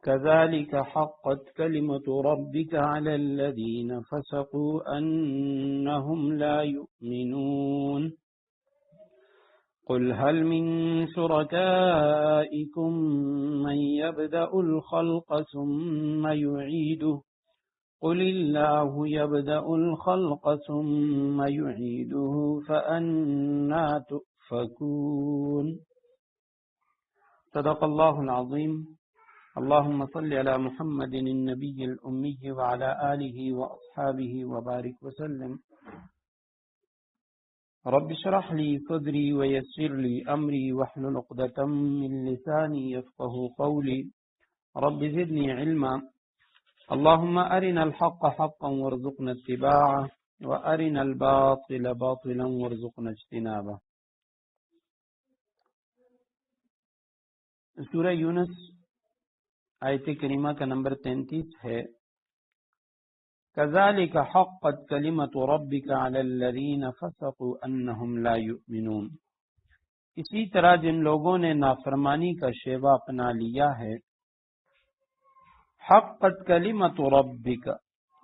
كذلك حقت كلمة ربك على الذين فسقوا أنهم لا يؤمنون قل هل من شركائكم من يبدأ الخلق ثم يعيده قل الله يبدأ الخلق ثم يعيده فأنى تؤفكون صدق الله العظيم اللهم صل على محمد النبي الأمي وعلى آله وأصحابه وبارك وسلم رب اشرح لي صدري ويسر لي أمري واحلل عقدة من لساني يفقهوا قولي رب زدني علما اللهم أرنا الحق حقا وارزقنا اتباعه وأرنا الباطل باطلا وارزقنا اجتنابه. سورہ یونس آیت کریمہ کا نمبر 33 ہے. كذلك حقت كلمة ربك على الذين فسقوا أنهم لا يؤمنون. اسی طرح جن لوگوں نے نافرمانی کا شیوہ اپنا لیا ہے، حقت کلمت ربک،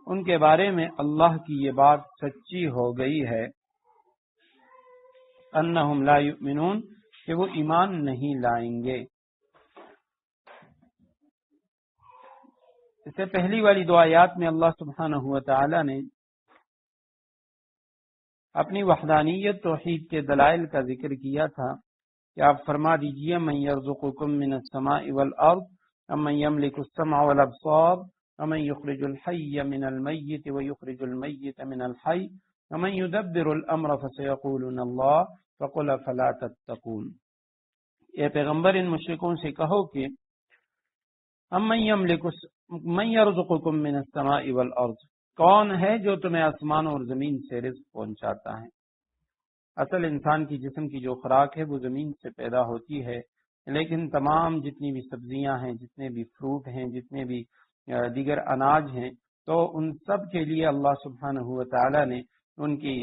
ان کے بارے میں اللہ کی یہ بات سچی ہو گئی ہے، انہم لا یؤمنون، کہ وہ ایمان نہیں لائیں گے. اس سے پہلی والی دو آیات میں اللہ سبحانہ و تعالی نے اپنی وحدانیت توحید کے دلائل کا ذکر کیا تھا کہ آپ فرما دیجئے من یرزقکم من السماء والارض امن یملک السمع والابصار امن یخرج الحی من المیت ویخرج المیت من الحی امن یدبر الامر فسیقولون اللہ فقل فلا تتقون. اے پیغمبر ان مشرکوں سے کہو کہ من یرزقکم من السماء والارض، کون ہے جو تمہیں آسمان اور زمین سے رزق پہنچاتا ہے. اصل انسان کی جسم کی جو خوراک ہے وہ زمین سے پیدا ہوتی ہے، لیکن تمام جتنی بھی سبزیاں ہیں، جتنے بھی فروٹ ہیں، جتنے بھی دیگر اناج ہیں، تو ان سب کے لیے اللہ سبحانہ و تعالی نے ان کی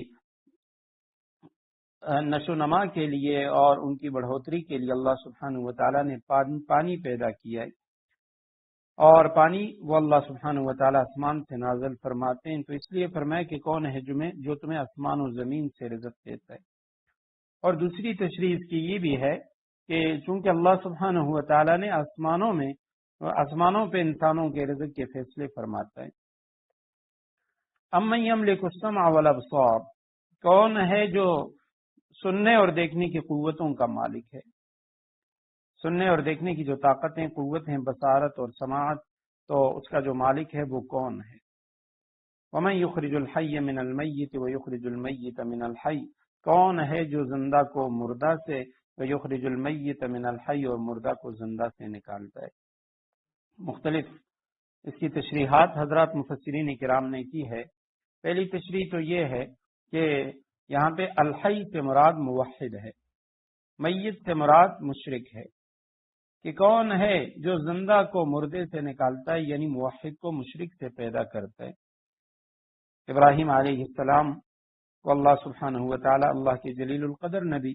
نشو نما کے لیے اور ان کی بڑھوتری کے لیے اللہ سبحانہ و تعالی نے پانی پیدا کیا ہے، اور پانی وہ اللہ سبحانہ و تعالی آسمان سے نازل فرماتے ہیں. تو اس لیے فرمایا کہ کون ہے جو تمہیں آسمان و زمین سے رزق دیتا ہے. اور دوسری تشریح اس کی یہ بھی ہے کہ چونکہ اللہ سبحانہ و تعالی نے آسمانوں پہ انسانوں کے رزق کے فیصلے فرماتا ہے. امن یملک السمع والابصار، کون ہے جو سننے اور دیکھنے کی قوتوں کا مالک ہے. سننے اور دیکھنے کی جو طاقتیں، قوت ہیں، بصارت اور سماعت، تو اس کا جو مالک ہے وہ کون ہے. ومن یخرج الحی من المیت ویخرج المیت من الحی، کون ہے جو زندہ کو مردہ سے، ویخرج المیت من الحی، اور مردہ کو زندہ سے نکالتا ہے. مختلف اس کی تشریحات حضرات مفسرین کرام نے کی ہے. پہلی تشریح تو یہ ہے کہ یہاں پہ الحی سے مراد موحد ہے، میت سے مراد مشرک ہے. کہ کون ہے جو زندہ کو مردے سے نکالتا ہے، یعنی موحد کو مشرک سے پیدا کرتا ہے. ابراہیم علیہ السلام کو اللہ سبحانہ و تعالی، اللہ کے جلیل القدر نبی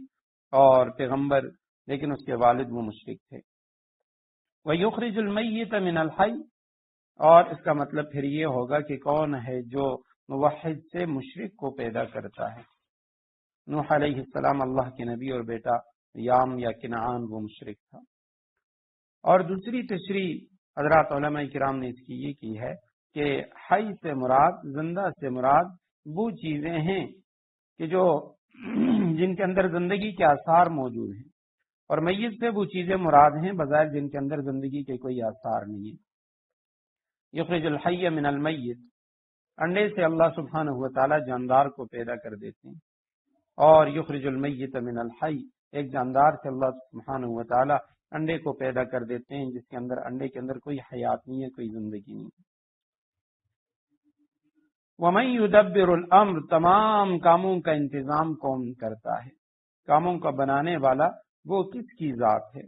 اور پیغمبر، لیکن اس کے والد وہ مشرک تھے. وَيُخْرِجُ الْمَيِّتَ مِنَ الْحَيِّ، اور اس کا مطلب پھر یہ ہوگا کہ کون ہے جو موحد سے مشرک کو پیدا کرتا ہے. نوح علیہ السلام اللہ کے نبی اور بیٹا یام یا کنعان وہ مشرک تھا. اور دوسری تشریح حضرات علماء کرام نے اس کی یہ کی ہے کہ حی سے مراد، زندہ سے مراد وہ چیزیں ہیں کہ جن کے اندر زندگی کے آثار موجود ہیں، اور میت سے وہ چیزیں مراد ہیں بظاہر جن کے اندر زندگی کے کوئی آثار نہیں ہیں. یخرج الحی من المیت، انڈے سے اللہ سبحانہ و تعالی جاندار کو پیدا کر دیتے ہیں، اور یخرج المیت من الحی، ایک جاندار سے اللہ سبحانہ و تعالی انڈے کو پیدا کر دیتے ہیں جس کے اندر، انڈے کے اندر کوئی حیات نہیں ہے، کوئی زندگی نہیں ہے. وَمَن يُدَبِّرُ الْأَمْرَ، تمام کاموں کا انتظام کون کرتا ہے، کاموں کا بنانے والا وہ کس کی ذات ہے.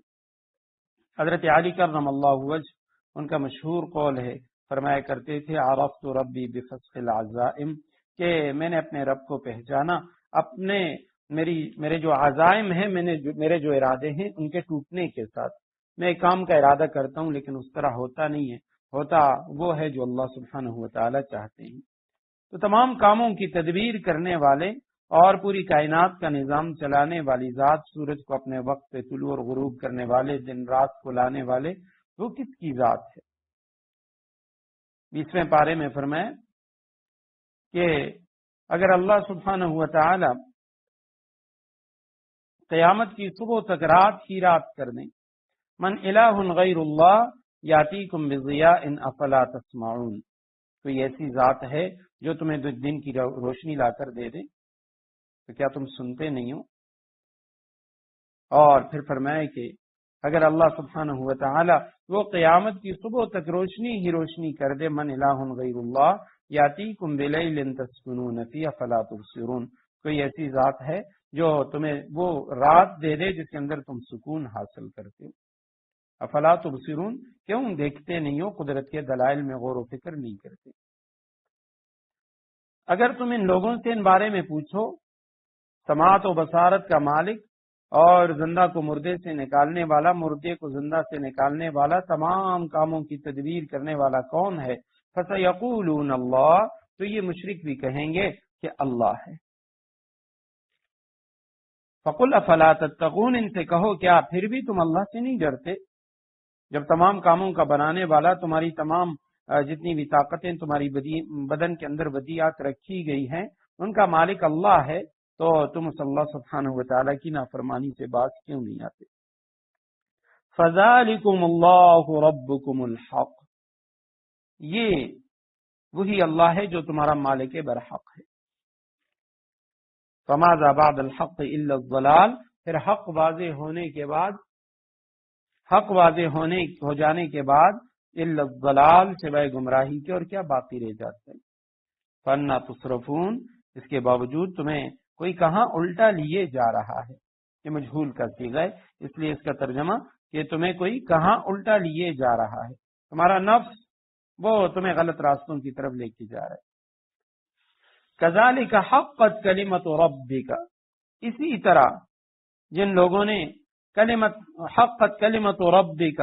حضرت علی کرم اللہ وجہ ان کا مشہور قول ہے، فرمایا کرتے تھے عرفت ربی بفسخ العزائم، کہ میں نے اپنے رب کو پہچانا میرے جو عزائم ہیں، میرے جو ارادے ہیں ان کے ٹوٹنے کے ساتھ. میں ایک کام کا ارادہ کرتا ہوں لیکن اس طرح ہوتا نہیں ہے، ہوتا وہ ہے جو اللہ سبحانہ و تعالی چاہتے ہیں۔ تو تمام کاموں کی تدبیر کرنے والے اور پوری کائنات کا نظام چلانے والی ذات، سورج کو اپنے وقت پہ طلوع اور غروب کرنے والے، دن رات کو لانے والے، وہ کس کی ذات ہے؟ 20ویں پارے میں فرمایا کہ اگر اللہ سبحانہ و تعالی قیامت کی صبح تک رات ہی رات کر دیں، من الہ غیر اللہ یاتیکم بضیاء افلا تسمعون، کوئی ایسی ذات ہے جو تمہیں دن کی روشنی لا کر دے دے تو کیا تم سنتے نہیں ہو؟ اور پھر فرمائے کہ اگر اللہ سبحانہ و تعالی وہ قیامت کی صبح تک روشنی ہی روشنی کر دے، من الہ غیر اللہ یاتیکم بلیل تسکنون فیہ فلا تبصرون، کوئی ایسی ذات ہے جو تمہیں وہ رات دے دے جس کے اندر تم سکون حاصل کرتے ہو، افلا تبصرون، کیوں دیکھتے نہیں ہو، قدرت کے دلائل میں غور و فکر نہیں کرتے؟ اگر تم ان لوگوں سے ان بارے میں پوچھو، سماعت و بصارت کا مالک اور زندہ کو مردے سے نکالنے والا، مردے کو زندہ سے نکالنے والا، تمام کاموں کی تدبیر کرنے والا کون ہے؟ فَسَيَقُولُونَ اللَّهُ، تو یہ مشرک بھی کہیں گے کہ اللہ ہے۔ فَقُلْ أَفَلَا تَتَّقُونَ، ان سے کہو کیا پھر بھی تم اللہ سے نہیں ڈرتے؟ جب تمام کاموں کا بنانے والا، تمہاری تمام جتنی بھی طاقتیں تمہاری بدن کے اندر ودیعات رکھی گئی ہیں، ان کا مالک اللہ ہے، تو تم اس اللہ سبحانہ و تعالیٰ کی نافرمانی سے باز کیوں نہیں آتے؟ فَذَلِكُمُ اللَّهُ رَبُّكُمُ الْحَقُّ، یہ وہی اللہ ہے جو تمہارا مالک برحق ہے۔ فَمَاذَا بَعْدَ الْحَقِّ إِلَّا الضَّلَالُ، پھر حق واضح ہو جانے کے بعد الا الضلال، سوائے گمراہی کے اور کیا باقی رہ جاتا ہے؟ فَأَنَّىٰ تُصْرَفُونَ، اس کے باوجود تمہیں کوئی کہاں الٹا لیے جا رہا ہے؟ یہ مجہول کا صیغہ ہے، اس لیے اس کا ترجمہ کہ تمہیں کوئی کہاں الٹا لیے جا رہا ہے، تمہارا نفس وہ تمہیں غلط راستوں کی طرف لے کے جا رہا ہے۔ كَذَلِكَ حَقَّتْ كَلِمَةُ رَبِّكَ، اسی طرح جن لوگوں نے حقت کلمت ربک،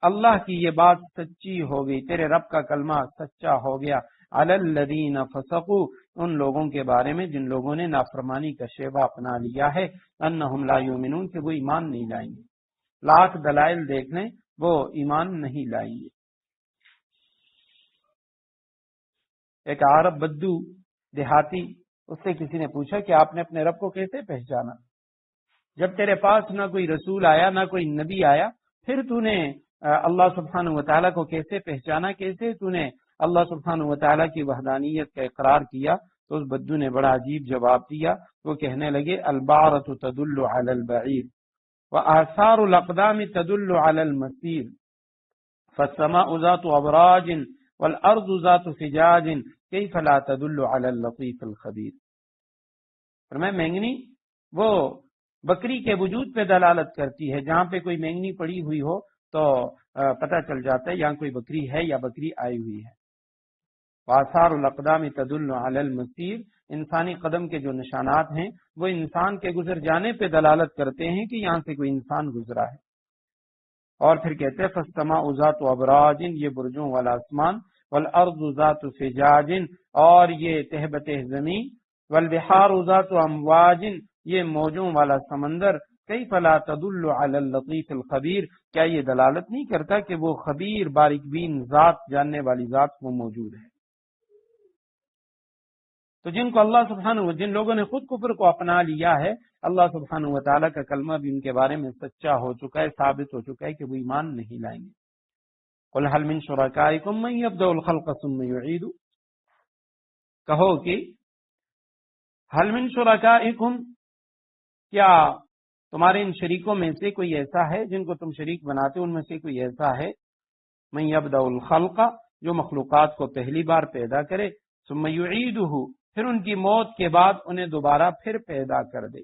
اللہ کی یہ بات سچی ہو گئی، تیرے رب کا کلمہ سچا ہو گیا، علی الذین فسقوا، ان لوگوں کے بارے میں جن لوگوں نے نافرمانی کا شیوہ اپنا لیا ہے، انہم لا یؤمنون، کہ وہ ایمان نہیں لائیں گے، لاکھ دلائل دیکھ لیں وہ ایمان نہیں لائیں گے۔ ایک عرب بدو دیہاتی، اس سے کسی نے پوچھا کہ آپ نے اپنے رب کو کیسے پہچانا؟ جب تیرے پاس نہ کوئی رسول آیا نہ کوئی نبی آیا، پھر تو نے اللہ سبحانہ و تعالیٰ کو کیسے پہچانا؟ کیسے تو نے اللہ سبحانہ و تعالیٰ کی وحدانیت کا اقرار کیا؟ تو اس بدو نے بڑا عجیب جواب دیا، وہ کہنے لگے البعرۃ تدل علی البعیر وآثار الاقدام تدل علی المسیر فالسماء ذات ابراج والارض ذات فجاج کیف لا تدل علی اللطیف الخبیر۔ فرمایا مینگنی وہ بکری کے وجود پہ دلالت کرتی ہے، جہاں پہ کوئی مینگنی پڑی ہوئی ہو تو پتہ چل جاتا ہے یہاں کوئی بکری ہے یا بکری آئی ہوئی ہے۔ وآثار الاقدام تدل علی المسیر، انسانی قدم کے جو نشانات ہیں وہ انسان کے گزر جانے پہ دلالت کرتے ہیں کہ یہاں سے کوئی انسان گزرا ہے۔ اور پھر کہتے ہیں فالسماء ذات ابراج، یہ برجوں والا آسمان، والارض ذات فجاج، اور یہ تہ بتہ زمین، والبحار ذات امواج، یہ موجوں والا سمندر، کیف لا تدل علی اللطیف الخبیر، کیا یہ دلالت نہیں کرتا کہ وہ خبیر باریک بین ذات، جاننے والی ذات وہ موجود ہے؟ تو جن کو اللہ سبحانہ جن لوگوں نے خود کفر کو اپنا لیا ہے، اللہ سبحانہ و تعالیٰ کا کلمہ بھی ان کے بارے میں سچا ہو چکا ہے، ثابت ہو چکا ہے کہ وہ ایمان نہیں لائیں گے۔ قل هل من شرکائکم من یبدأ الخلق ثم یعید، کہو کہ هل من شرکائکم، کیا تمہارے ان شریکوں میں سے کوئی ایسا ہے جن کو تم شریک بناتے، ان میں سے کوئی ایسا ہے من یبدأ الخلق، جو مخلوقات کو پہلی بار پیدا کرے، ثم یعیدہ، پھر ان کی موت کے بعد انہیں دوبارہ پھر پیدا کر دے۔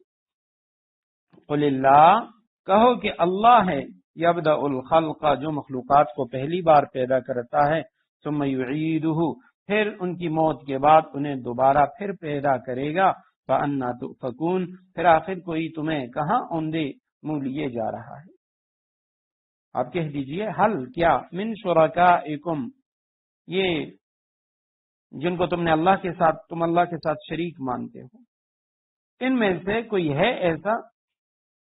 قل اللہ، کہو کہ اللہ ہے، یبدأ الخلق، جو مخلوقات کو پہلی بار پیدا کرتا ہے، ثم یعیدہ، پھر ان کی موت کے بعد انہیں دوبارہ پھر پیدا کرے گا، فأنا تؤفکون، پھر آخر کوئی تمہیں کہاں اوندے منہ لیے جا رہا ہے۔ آپ کہہ دیجئے حل کیا من شرکائکم، یہ جن کو تم اللہ کے ساتھ شریک مانتے ہو، ان میں سے کوئی ہے ایسا،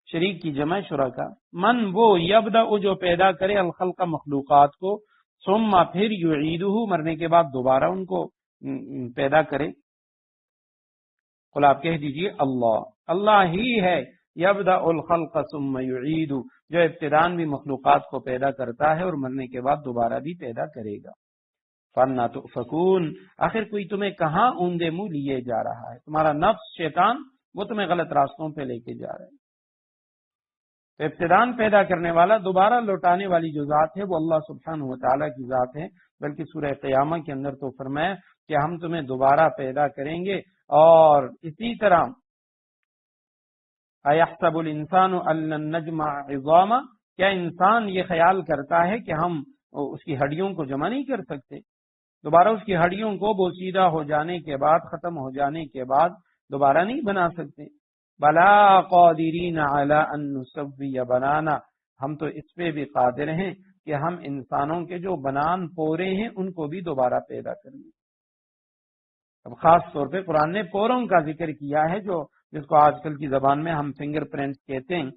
شریک کی جمع شرکا، من وہ یبدأ جو پیدا کرے الخلق مخلوقات کو، ثم پھر یعیدہ مرنے کے بعد دوبارہ ان کو پیدا کرے۔ قل آپ کہہ دیجئے اللہ ہی ہے یبدأ الخلق ثم یعید، جو ابتداءً بھی مخلوقات کو پیدا کرتا ہے اور مرنے کے بعد دوبارہ بھی پیدا کرے گا۔ فَأَنَّىٰ تُؤْفَكُونَ، آخر کوئی تمہیں کہاں اوندے منہ لیے جا رہا ہے، تمہارا نفس شیطان وہ تمہیں غلط راستوں پہ لے کے جا رہا ہے۔ تو ابتداءً پیدا کرنے والا، دوبارہ لوٹانے والی جو ذات ہے وہ اللہ سبحانہ و تعالیٰ کی ذات ہے، بلکہ سورہ قیامہ کے اندر تو فرمایا کہ ہم تمہیں دوبارہ پیدا کریں گے۔ اور اسی طرح اَيَحْسَبُ الْإِنسَانُ أَن لَّن نَّجْمَعَ عِظَامَهُ، کیا انسان یہ خیال کرتا ہے کہ ہم اس کی ہڈیوں کو جمع نہیں کر سکتے، دوبارہ اس کی ہڈیوں کو بوسیدہ ہو جانے کے بعد، ختم ہو جانے کے بعد دوبارہ نہیں بنا سکتے۔ بلا قادرین علی ان نسوی بنانا، ہم تو اس پہ بھی قادر ہیں کہ ہم انسانوں کے جو بنان پورے ہیں ان کو بھی دوبارہ پیدا کر لیں۔ اب خاص طور پہ قرآن نے پوروں کا ذکر کیا ہے، جس کو آج کل کی زبان میں ہم فنگر پرنٹس کہتے ہیں،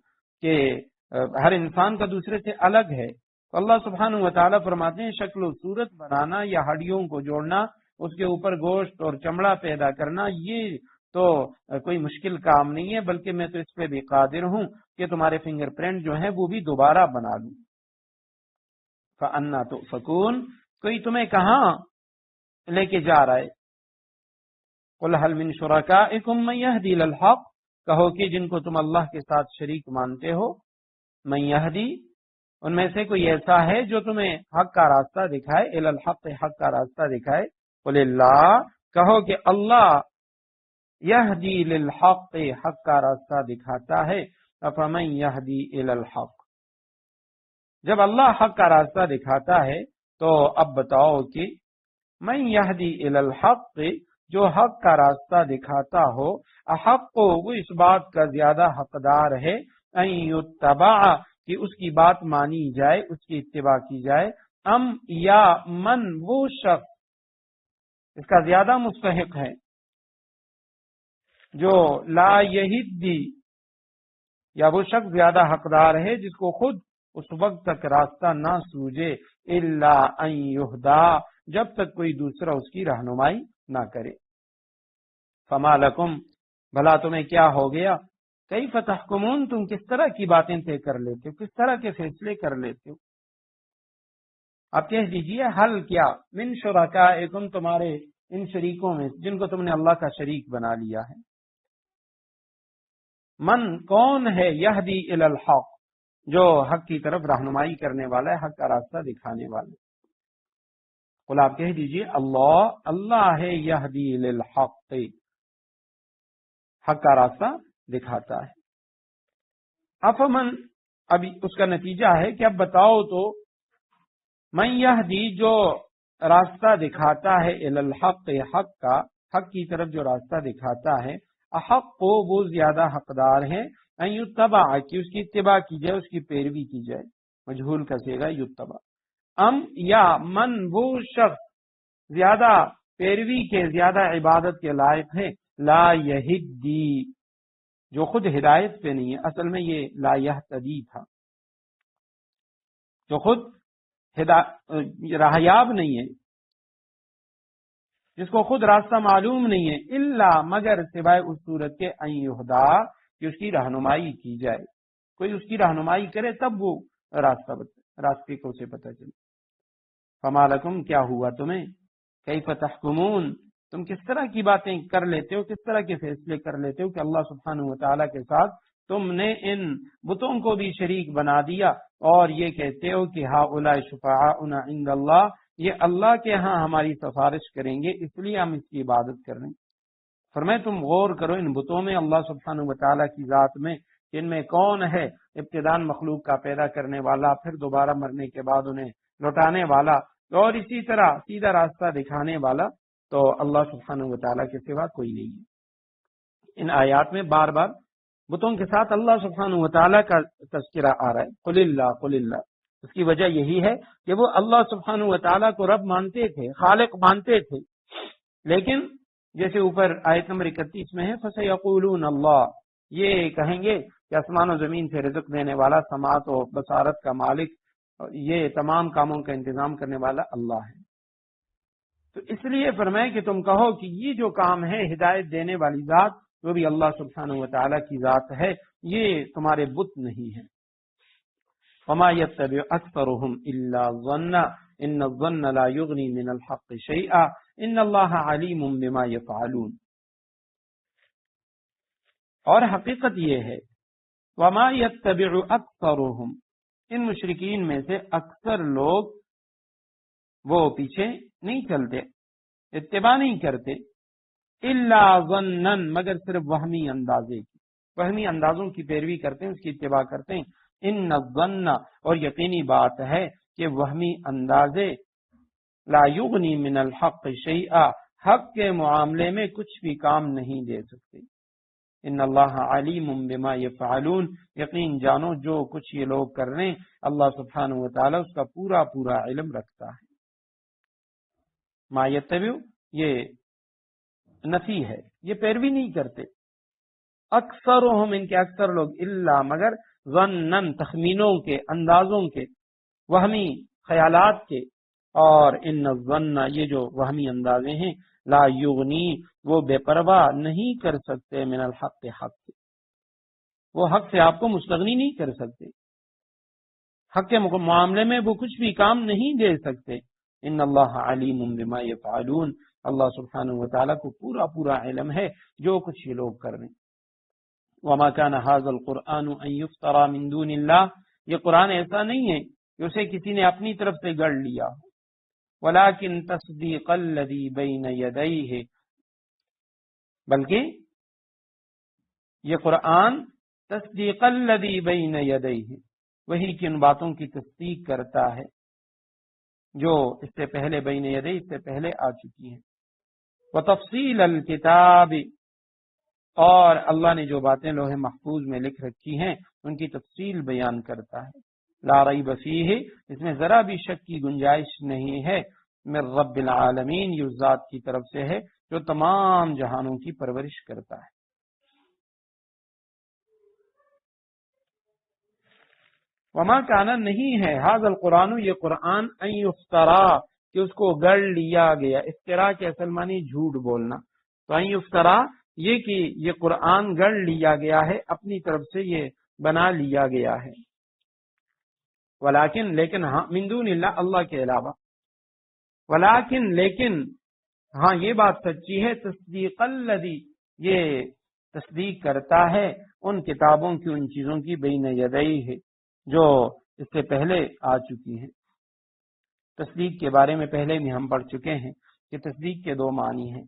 کہ ہر انسان کا دوسرے سے الگ ہے۔ تو اللہ سبحانہ و تعالیٰ فرماتے ہیں شکل و صورت بنانا یا ہڈیوں کو جوڑنا، اس کے اوپر گوشت اور چمڑا پیدا کرنا، یہ تو کوئی مشکل کام نہیں ہے، بلکہ میں تو اس پہ بھی قادر ہوں کہ تمہارے فنگر پرنٹ جو ہیں وہ بھی دوبارہ بنا لوں۔ فَأَنَّىٰ تُؤْفَكُونَ، کوئی تمہیں کہاں لے کے جا رہا ہے۔ قُلْ هَلْ مِن شُرَكَائِكُم مَّن يَهْدِي إِلَى الْحَقِّ، کہو کہ جن کو تم اللہ کے ساتھ شریک مانتے ہو، من یہدی، ان میں سے کوئی ایسا ہے جو تمہیں حق کا راستہ دکھائے، الی الحق، حق کا راستہ دکھائے۔ قل اللہ، کہو کہ اللہ یہدی للحق، حق کا راستہ دکھاتا ہے۔ افمن یہدی الی الحق، جب اللہ حق کا راستہ دکھاتا ہے تو اب بتاؤ کہ من یہدی الی الحق، جو حق کا راستہ دکھاتا ہو، احق، وہ اس بات کا زیادہ حقدار ہے، ان یتبع، کہ اس کی بات مانی جائے، اس کی اتباع کی جائے، ام یا من، وہ شخص اس کا زیادہ مستحق ہے جو لا یہدی، یا وہ شخص زیادہ حقدار ہے جس کو خود اس وقت تک راستہ نہ سوجے، الا ان یہدا، جب تک کوئی دوسرا اس کی رہنمائی نہ کرے۔ فما لکم، بھلا تمہیں کیا ہو گیا، کیف تحکمون، تم کس طرح کی باتیں طے کر لیتے ہو، کس طرح کے فیصلے کر لیتے ہو۔ آپ کہہ دیجئے حل کیا من شرکائکم، تمہارے ان شریکوں میں جن کو تم نے اللہ کا شریک بنا لیا ہے، من کون ہے، یہدی الی الحق، جو حق کی طرف رہنمائی کرنے والا ہے، حق کا راستہ دکھانے والا ہے۔ قل آپ کہہ دیجئے اللہ ہے یہدی للحق، حق کا راستہ دکھاتا ہے۔ افمن، ابھی اس کا نتیجہ ہے کہ اب بتاؤ تو، من یہدی، جو راستہ دکھاتا ہے، الی الحق، حق کا، حق کی طرف جو راستہ دکھاتا ہے، احق کو، وہ زیادہ حقدار ہے، ان یتبع، کہ اس کی اتباع کی جائے، اس کی پیروی کی جائے، مجہول کا صیغہ یتبع، ام یا من، وہ شخص زیادہ پیروی کے، زیادہ عبادت کے لائق ہے، لا یہدی، جو خود ہدایت پہ نہیں ہے، اصل میں یہ لا یہتدی تھا، جو خود راہیاب نہیں ہے، جس کو خود راستہ معلوم نہیں ہے، الا، مگر، سوائے اس صورت کے ان یہدا، کہ اس کی رہنمائی کی جائے، کوئی اس کی رہنمائی کرے تب وہ راستے کو اسے پتہ چلے۔ فما لکم، کیا ہوا تمہیں، کیف تحکمون، تم کس طرح کی باتیں کر لیتے ہو، کس طرح کے فیصلے کر لیتے ہو کہ اللہ سبحانہ و تعالیٰ کے ساتھ تم نے ان بتوں کو بھی شریک بنا دیا، اور یہ کہتے ہو کہ ہؤلاء شفعاؤنا عند اللہ، یہ اللہ کے ہاں ہماری سفارش کریں گے، اس لیے ہم اس کی عبادت کر رہے ہیں۔ فرمائے تم غور کرو ان بتوں میں، اللہ سبحانہ و تعالیٰ کی ذات میں، ان میں کون ہے ابتداءً مخلوق کا پیدا کرنے والا، پھر دوبارہ مرنے کے بعد انہیں لوٹانے والا، اور اسی طرح سیدھا راستہ دکھانے والا، تو اللہ سبحانہ و تعالیٰ کے سوا کوئی نہیں ہے۔ ان آیات میں بار بار بتوں کے ساتھ اللہ سبحانہ و تعالیٰ کا تذکرہ آ رہا ہے۔ قل اللہ، قل اللہ، اس کی وجہ یہی ہے کہ وہ اللہ سبحانہ و تعالیٰ کو رب مانتے تھے، خالق مانتے تھے، لیکن جیسے اوپر آیت نمبر 31 میں ہے فَسَيَقُولُونَ اللَّهُ، یہ کہیں گے کہ آسمان و زمین سے رزق دینے والا، سماعت و بصارت کا مالک، یہ تمام کاموں کا انتظام کرنے والا اللہ ہے۔ تو اس لیے فرمائے کہ تم کہو کہ یہ جو کام ہے ہدایت دینے والی ذات وہ بھی اللہ سبحانہ و تعالیٰ کی ذات ہے، یہ تمہارے بت نہیں ہے۔ وما يتبع اکثرهم الا الظن ان الظن لا يغني من الحق شيئا ان اللہ علیم بما يفعلون۔ اور حقیقت یہ ہے وما يتبع اکثرهم، ان مشرکین میں سے اکثر لوگ وہ پیچھے نہیں چلتے، اتباع نہیں کرتے، الا ظنا، مگر صرف وہمی اندازے کی، وہمی اندازوں کی پیروی کرتے ہیں، اس کی اتباع کرتے ہیں۔ ان الظن، اور یقینی بات ہے کہ وہمی اندازے لا یغنی من الحق شیئا، حق کے معاملے میں کچھ بھی کام نہیں دے سکتے۔ ان اللہ علیم بما یفعلون، یقین جانو جو کچھ یہ لوگ کر رہے ہیں اللہ سبحانہ و تعالی اس کا پورا پورا علم رکھتا ہے۔ ما یتبع یہ نفی ہے، یہ پیروی نہیں کرتے، اکثرهم، ان کے اکثر لوگ، الا مگر، ظنن، تخمینوں کے، اندازوں کے، وہمی خیالات کے، اور ان الظن، یہ جو وہمی اندازے ہیں، لا یغنی، وہ بے پرواہ نہیں کر سکتے، من الحق، حق سے، وہ حق سے آپ کو مستغنی نہیں کر سکتے، حق کے معاملے میں وہ کچھ بھی کام نہیں دے سکتے۔ ان اللہ علیم بما یفعلون، اللہ سبحانہ و تعالیٰ کو پورا پورا علم ہے جو کچھ یہ لوگ کر رہے ہیں۔ وما كان هذا القرآن ان يفترى من دون اللہ، یہ قرآن ایسا نہیں ہے کہ اسے کسی نے اپنی طرف سے گڑھ لیا، ولكن تصدیق الذی بین یدیہ، بلکہ یہ قرآن تصدیق الذی بین یدیہ، وہی کی ان باتوں کی تصدیق کرتا ہے جو اس سے پہلے بین یدیہ، اس سے پہلے آ چکی ہیں، وتفصیل الکتاب، اور اللہ نے جو باتیں لوح محفوظ میں لکھ رکھی ہیں ان کی تفصیل بیان کرتا ہے۔ لا ریب فیہ، اس میں ذرا بھی شک کی گنجائش نہیں ہے، من رب العالمین، یہ اس ذات کی طرف سے ہے جو تمام جہانوں کی پرورش کرتا ہے۔ وما کانا، نہیں ہے، ھذا القرآن، یہ قرآن، ان یفترا، کہ اس کو گڑھ لیا گیا، افترا کے اصل معنی جھوٹ بولنا، تو ان یفترا یہ کہ یہ قرآن گڑھ لیا گیا ہے، اپنی طرف سے یہ بنا لیا گیا ہے، ولیکن، لیکن، ہاں، من دون اللہ، اللہ کے علاوہ، ولیکن، لیکن، ہاں یہ بات سچی ہے، تصدیق الذی، یہ تصدیق کرتا ہے ان کتابوں کی، ان چیزوں کی، بین یدیہ ہے جو اس سے پہلے آ چکی ہیں۔ تصدیق کے بارے میں پہلے بھی ہم پڑھ چکے ہیں کہ تصدیق کے دو معنی ہیں،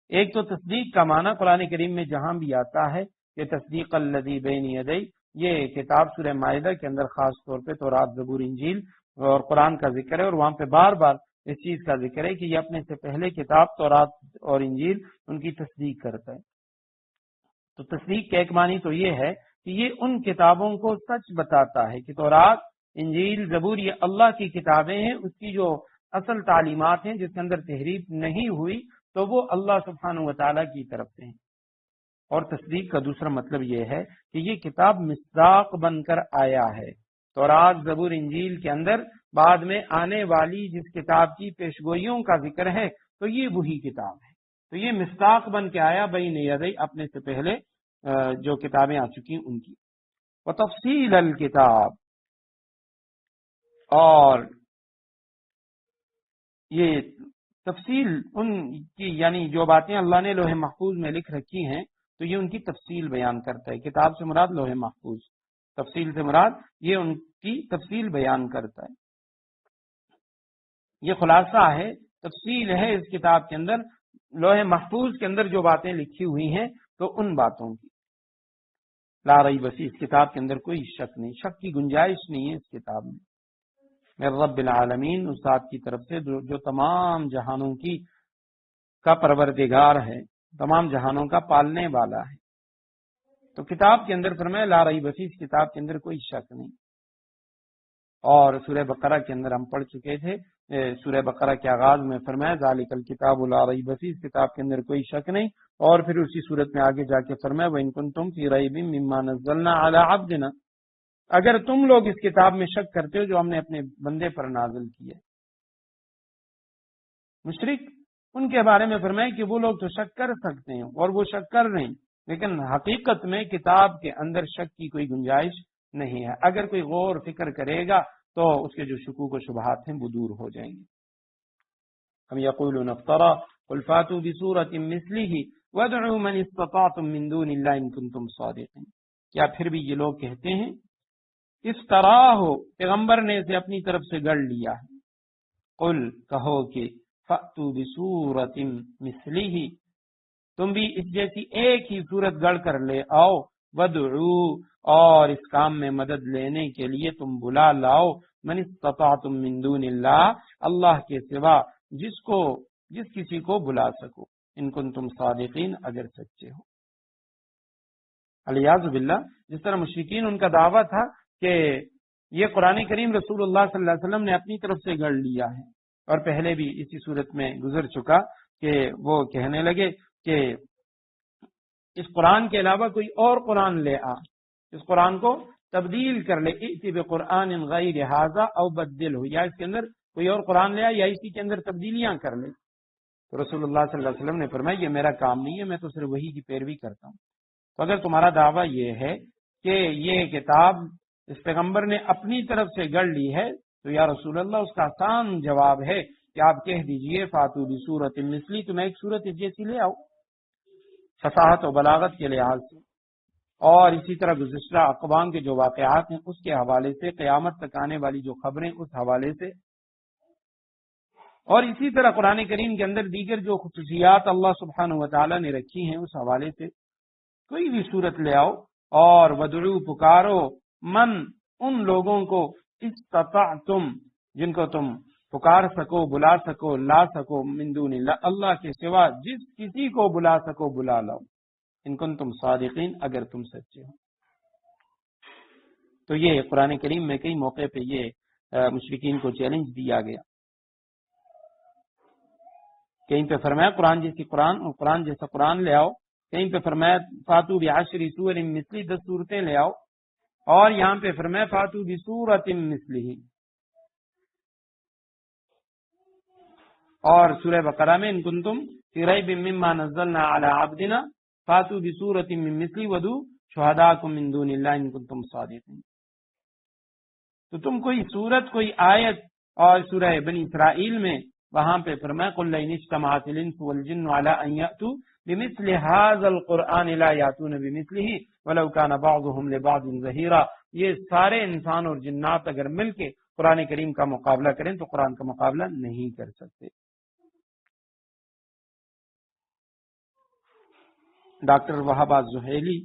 ایک تو تصدیق کا معنی قرآن کریم میں جہاں بھی آتا ہے کہ تصدیق الذی بین یدیہ، یہ کتاب سورہ مائدہ کے اندر خاص طور پہ تورات، زبور، انجیل اور قرآن کا ذکر ہے، اور وہاں پہ بار بار اس چیز کا ذکر ہے کہ یہ اپنے سے پہلے کتاب تورات اور انجیل ان کی تصدیق کرتا ہے۔ تو تصدیق کا ایک معنی تو یہ ہے کہ یہ ان کتابوں کو سچ بتاتا ہے کہ تورات، انجیل، زبور یہ اللہ کی کتابیں ہیں، اس کی جو اصل تعلیمات ہیں جس کے اندر تحریف نہیں ہوئی تو وہ اللہ سبحانہ و تعالیٰ کی طرف سے ہیں۔ اور تصدیق کا دوسرا مطلب یہ ہے کہ یہ کتاب مصداق بن کر آیا ہے، تورات، زبور، انجیل کے اندر بعد میں آنے والی جس کتاب کی پیشگوئیوں کا ذکر ہے تو یہ وہی کتاب ہے، تو یہ مصداق بن کے آیا بین یدیہ، اپنے سے پہلے جو کتابیں آ چکی ان کی۔ وتفصیل الکتاب، اور یہ تفصیل ان کی، یعنی جو باتیں اللہ نے لوح محفوظ میں لکھ رکھی ہیں تو یہ ان کی تفصیل بیان کرتا ہے۔ کتاب سے مراد لوح محفوظ، تفصیل سے مراد یہ ان کی تفصیل بیان کرتا ہے۔ یہ خلاصہ ہے، تفصیل ہے اس کتاب کے اندر، لوح محفوظ کے اندر جو باتیں لکھی ہوئی ہیں تو ان باتوں کی۔ لا ریب فیہ، اس کتاب کے اندر کوئی شک نہیں، شک کی گنجائش نہیں ہے اس کتاب میں، من رب العالمین، اس ذات کی طرف سے جو تمام جہانوں کی کا پروردگار ہے، تمام جہانوں کا پالنے والا ہے۔ تو کتاب کے اندر فرمایا لا ریب فیہ، اس کتاب کے اندر کوئی شک نہیں۔ اور سورہ بقرہ کے اندر ہم پڑھ چکے تھے، سورہ بقرہ کے آغاز میں فرمایا ذالک الکتاب لا ریب فیہ، اس کتاب کے اندر کوئی شک نہیں، اور پھر اسی صورت میں آگے جا کے فرمایا وَإِن كُنتُمْ فِي رَيْبٍ مِّمَّا نَزَّلْنَا عَلَىٰ عَبْدِنَا، اگر تم لوگ اس کتاب میں شک کرتے ہو جو ہم نے اپنے بندے پر نازل کیا۔ مشرک ان کے بارے میں فرمایا کہ وہ لوگ تو شک کر سکتے ہیں اور وہ شک کر رہے ہیں، لیکن حقیقت میں کتاب کے اندر شک کی کوئی گنجائش نہیں ہے۔ اگر کوئی غور فکر کرے گا تو اس کے جو شکوک و شبہات ہیں وہ دور ہو جائیں گے۔ ہم یقولون افترا قل فاتوا بسورۃ مثلہ وادعوا من استطعتم من دون اللہ ان کنتم صادقین، کیا پھر بھی یہ لوگ کہتے ہیں افترا ہو، پیغمبر نے اسے اپنی طرف سے گڑھ لیا ہے۔ قل کہو کہ فاتوا بسورۃ مثلہ، تم بھی اس جیسی ایک ہی صورت گڑھ کر لے آؤ، وادعوا، اور اس کام میں مدد لینے کے لیے تم بلا لاؤ، من استطعتم من دون اللہ، اللہ کے سوا جس کسی کو بلا سکو، ان کنتم صادقین، اگر سچے ہو۔ الیاذ باللہ، جس طرح مشرکین ان کا دعویٰ تھا کہ یہ قرآن کریم رسول اللہ صلی اللہ علیہ وسلم نے اپنی طرف سے گڑھ لیا ہے، اور پہلے بھی اسی صورت میں گزر چکا کہ وہ کہنے لگے کہ اس قرآن کے علاوہ کوئی اور قرآن لے آ، اس قرآن کو تبدیل کر لے، ائتی بقرآن غیر ھذا او بدلہ، یا اس کے اندر کوئی اور قرآن لے آ یا اسی کے اندر تبدیلیاں کر لے۔ تو رسول اللہ صلی اللہ علیہ وسلم نے فرمایا یہ میرا کام نہیں ہے، میں تو صرف وہی کی پیروی کرتا ہوں۔ تو اگر تمہارا دعویٰ یہ ہے کہ یہ کتاب اس پیغمبر نے اپنی طرف سے گڑھ لی ہے، تو یا رسول اللہ اس کا آسان جواب ہے کہ آپ کہہ دیجئے فاتوا بسورۃ مثلہ، تم ایک سورت جیسی لے آؤ، فصاحت و بلاغت کے لحاظ سے، اور اسی طرح گزشتہ اقوام کے جو واقعات ہیں اس کے حوالے سے، قیامت تک آنے والی جو خبریں اس حوالے سے، اور اسی طرح قرآن کریم کے اندر دیگر جو خصوصیات اللہ سبحانہ و تعالی نے رکھی ہیں اس حوالے سے کوئی بھی صورت لے آؤ، اور ودعو، پکارو، من، ان لوگوں کو استطعتم، جن کو تم پکار سکو، بلا سکو، لا سکو، من دون اللہ، اللہ کے سوا جس کسی کو بلا سکو بلا لاؤ، ان کنتم صادقین، اگر تم سچے ہو۔ تو یہ قرآن کریم میں کئی موقع پہ یہ مشرکین کو چیلنج دیا گیا، کہیں پہ فرمایا قرآن جیسا قرآن لے آؤ، کہیں پہ فرمایا فاتوا بعشر سور مثلی، 10 صورتیں لے آؤ، اور یہاں پہ فرمایا فاتوا بسورۃ مثلہ۔ اور سورہ بقرہ میں ان کنتم فی ریب مما نزلنا علی عبدنا فاتوا بسورۃ من مثلہ وادعوا شہداءکم من دون اللہ ان کنتم صادقین۔ تو تم کوئی سورت، کوئی آیت، اور سورہ بنی اسرائیل میں وہاں پہ فرمایا قل لئن اجتمعت الانس والجن علی ان یأتوا بمثل هذا القرآن لا یأتون بمثلہ ولو کان بعضهم لبعض ظہیرا، یہ سارے انسان اور جنات اگر مل کے قرآن کریم کا مقابلہ کریں تو قرآن کا مقابلہ نہیں کر سکتے۔ ڈاکٹر وہاب الزحیلی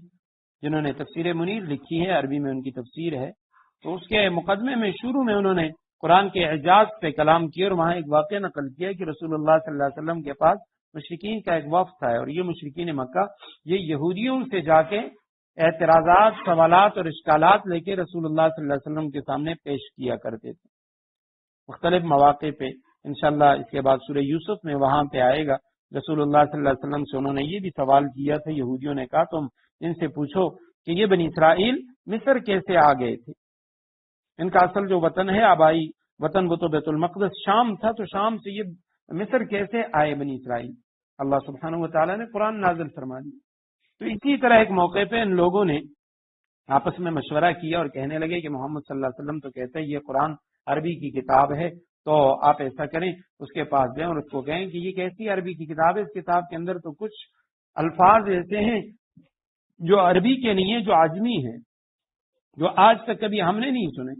جنہوں نے تفسیر منیر لکھی ہے، عربی میں ان کی تفسیر ہے، تو اس کے مقدمے میں شروع میں انہوں نے قرآن کے اعجاز پہ کلام کیا، اور وہاں ایک واقعہ نقل کیا کہ رسول اللہ صلی اللہ علیہ وسلم کے پاس مشرکین کا ایک وفد تھا، اور یہ مشرکین مکہ یہ یہودیوں سے جا کے اعتراضات، سوالات اور اشکالات لے کے رسول اللہ صلی اللہ علیہ وسلم کے سامنے پیش کیا کرتے تھے مختلف مواقع پہ۔ انشاءاللہ اس کے بعد سورہ یوسف میں وہاں پہ آئے گا، رسول اللہ صلی اللہ علیہ وسلم سے انہوں نے یہ بھی سوال کیا تھا، یہودیوں نے کہا تم ان سے پوچھو کہ یہ بنی اسرائیل مصر کیسے آ گئے تھے، ان کا اصل جو وطن ہے، آبائی وطن وہ تو بیت المقدس شام تھا، تو شام سے یہ مصر کیسے آئے بنی اسرائیل؟ اللہ سبحانہ و تعالیٰ نے قرآن نازل فرما دی۔ تو اسی طرح ایک موقع پہ ان لوگوں نے آپس میں مشورہ کیا اور کہنے لگے کہ محمد صلی اللہ علیہ وسلم تو کہتے ہیں یہ قرآن عربی کی کتاب ہے، تو آپ ایسا کریں اس کے پاس جائیں اور اس کو کہیں کہ یہ کیسی عربی کی کتاب ہے، اس کتاب کے اندر تو کچھ الفاظ ایسے ہیں جو عربی کے نہیں ہیں، جو عجمی ہیں، جو آج تک کبھی ہم نے نہیں سنے۔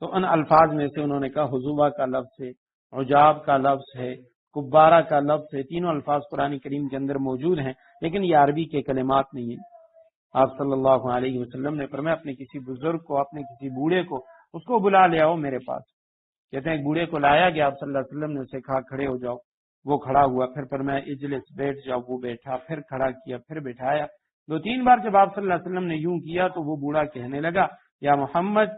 تو ان الفاظ میں سے انہوں نے کہا حضوبہ کا لفظ ہے، عجاب کا لفظ ہے، کبارہ کا لفظ ہے، تینوں الفاظ قرآن کریم کے اندر موجود ہیں، لیکن یہ عربی کے کلمات نہیں ہیں۔ آپ صلی اللہ علیہ وسلم نے فرمایا اپنے کسی بزرگ کو، اپنے کسی بوڑھے کو، اس کو بلا لے آؤ میرے پاس۔ کہتے ہیں ایک بوڑھے کو لایا گیا، آپ صلی اللہ علیہ وسلم نے اسے کہا کھڑے ہو جاؤ، وہ کھڑا ہوا، پھر فرمایا اجلس، بیٹھ جاؤ، وہ بیٹھا، پھر کھڑا کیا، پھر بٹھایا۔ 2-3 بار جب آپ صلی اللہ علیہ وسلم نے یوں کیا تو وہ بوڑھا کہنے لگا یا محمد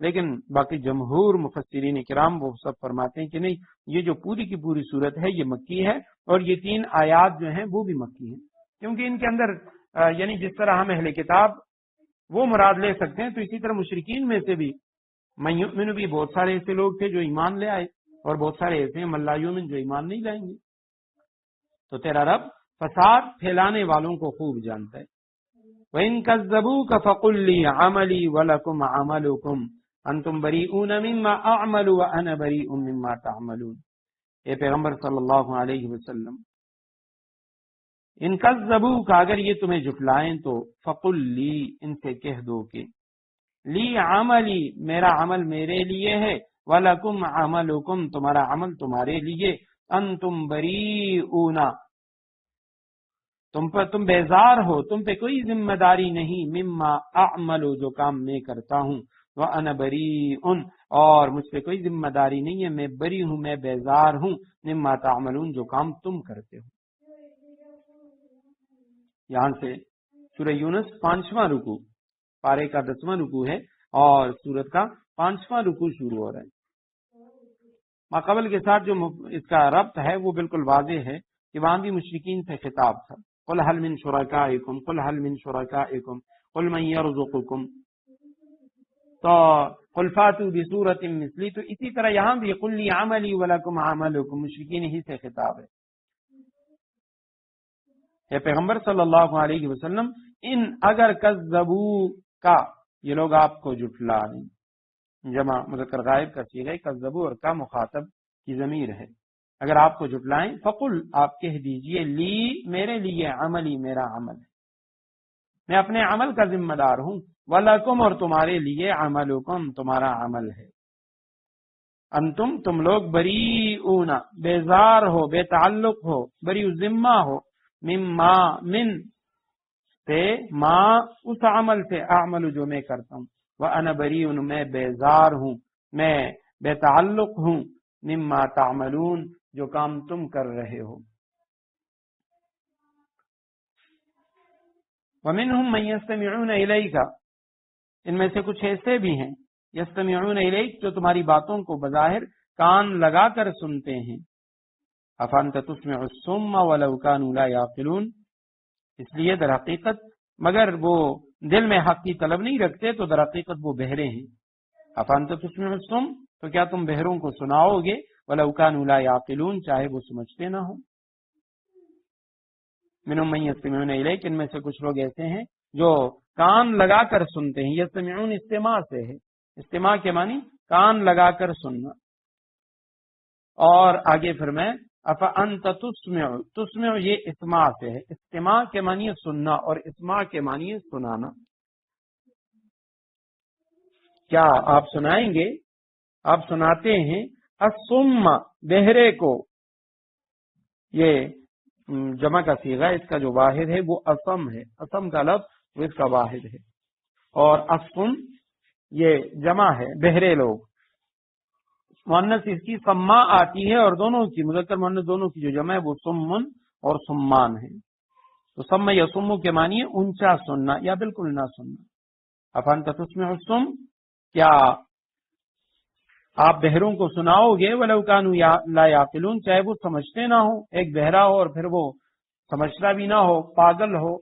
لیکن باقی جمہور مفسرین کرام وہ سب فرماتے ہیں کہ نہیں، یہ جو پوری کی پوری صورت ہے یہ مکی ہے، اور یہ 3 آیات جو ہیں وہ بھی مکی ہیں، کیونکہ ان کے اندر یعنی جس طرح ہم اہل کتاب وہ مراد لے سکتے ہیں، تو اسی طرح مشرکین میں سے بھی من یؤمن بھی بہت سارے ایسے لوگ تھے جو ایمان لے آئے، اور بہت سارے ایسے ہیں من لا یؤمن جو ایمان نہیں لائیں گے۔ تو تیرا رب فساد پھیلانے والوں کو خوب جانتا ہے۔ وَإِن كَذَّبُوكَ فَقُل لِّي عَمَلِي وَلَكُمْ عَمَلُكُمْ أَنتُمْ بَرِيئُونَ مِمَّا أَعْمَلُ وَأَنَا بَرِيءٌ مِّمَّا تَعْمَلُونَ۔ اے پیغمبر صلی اللہ علیہ وسلم، ان کذبوک اگر یہ تمہیں جھٹلائیں تو فقل لی ان سے کہہ دو کہ لی عملی میرا عمل میرے لیے ہے، وَلَكُمْ عَمَلُكُمْ تمہارا عمل تمہارے لیے، انتم بریئون تم بیزار ہو، تم پہ کوئی ذمہ داری نہیں، مما اعمل جو کام میں کرتا ہوں، وَأَنَا بَرِيءٌ اور مجھ پہ کوئی ذمہ داری نہیں ہے، میں بری ہوں، میں بیزار ہوں، مما تعملون جو کام تم کرتے ہو۔ یہاں سے سورہ یونس 5واں رکوع، پارے کا 10واں رکوع ہے، اور سورت کا 5واں رکوع شروع ہو رہا ہے۔ ماقبل کے ساتھ جو اس کا ربط ہے وہ بالکل واضح ہے کہ وہاں بھی مشرکین سے خطاب تھا، قل هل من شرکائکم قل هل من شرکائکم قل من یرزقکم، تو قل فاتوا بسورۃ مثلی، تو اسی طرح یہاں بھی قل لی عملی ولکم عملکم، مشرکین ہی سے خطاب ہے۔ اے پیغمبر صلی اللہ علیہ وسلم، ان اگر کذبو کا یہ لوگ آپ کو جھٹلائیں، جمع مذکر غائب کا صیغہ کذبو اور کا مخاطب کی ضمیر ہے، اگر آپ کو جھٹلائیں فقل آپ کہہ دیجئے لی میرے لیے عملی میرا عمل ہے، میں اپنے عمل کا ذمہ دار ہوں، ولکم اور تمہارے لیے عملکم تمہارا عمل ہے، انتم تم لوگ بریئون بیزار ہو، بے تعلق ہو، بری ذمہ ہو، مما من سے ما اس عمل سے اعمل جو میں کرتا ہوں، وَأَنَا بَرِيءٌ میں بیزار ہوں، میں بے تعلق ہوں، مما تعملون جو کام تم کر رہے ہو۔ وَمِنْهُمْ مَنْ يَسْتَمِعُونَ إِلَيْكَ ان میں سے کچھ ایسے بھی ہیں، یستمعون الیک جو تمہاری باتوں کو بظاہر کان لگا کر سنتے ہیں، افانت تسمع الصم ولو كانوا لا يعقلون، اس لیے در حقیقت مگر وہ دل میں حق کی طلب نہیں رکھتے تو در حقیقت وہ بہرے ہیں۔ افانت تسمع الصم تو کیا تم بہروں کو سناؤ گے، ولو كانوا لا يعقلون چاہے وہ سمجھتے نہ ہوں۔ منهم من يستمعون الیک ان میں سے کچھ لوگ ایسے ہیں جو کان لگا کر سنتے ہیں، یستمعون استماع سے ہے، استماع کے معنی کان لگا کر سننا، اور آگے فرمائے افانت تسمع، تسمع یہ اسماع سے ہے، استماع کے معنی ہے سننا اور اسماع کے معنی ہے سنانا۔ کیا آپ سنائیں گے، آپ سناتے ہیں الصم بہرے کو، یہ جمع کا صیغہ اس کا جو واحد ہے وہ اسم ہے، اسم کا لفظ وہ اس کا واحد ہے، اور الصم یہ جمع ہے بہرے لوگ، مؤنث اس کی سما آتی ہے، اور دونوں کی مذکر مؤنث دونوں کی جو جمع ہے وہ سمن اور سمان ہے، تو سم یا سمو کے معنی ہے اونچا سننا یا بالکل نہ سننا۔ افانت تسمع الصم کیا آپ بہروں کو سناؤ گے، ولو كانوا لا يعقلون چاہے وہ سمجھتے نہ ہو، ایک بہرا ہو اور پھر وہ سمجھتا بھی نہ ہو، پاگل ہو،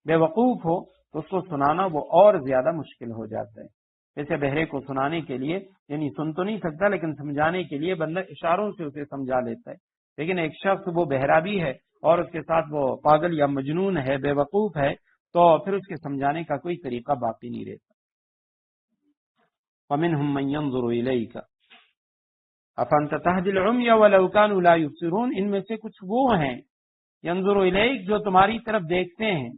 بے وقوف ہو، تو اس کو سنانا وہ اور زیادہ مشکل ہو جاتا ہے۔ جیسے بہرے کو سنانے کے لیے یعنی سن تو نہیں سکتا لیکن سمجھانے کے لیے بندہ اشاروں سے اسے سمجھا لیتا ہے، لیکن ایک شخص وہ بہرا بھی ہے اور اس کے ساتھ وہ پاگل یا مجنون ہے، بے وقوف ہے، تو پھر اس کے سمجھانے کا کوئی طریقہ باقی نہیں رہتا۔ وَمِنْهُمْ مَنْ يَنْظُرُ إِلَيْكَ أَفَأَنْتَ تَهْدِي الْعُمْيَ وَلَوْ كَانُوا لَا يُبْصِرُونَ ان میں سے کچھ وہ ہیں يَنْظُرُ إِلَيْكَ جو تمہاری طرف دیکھتے ہیں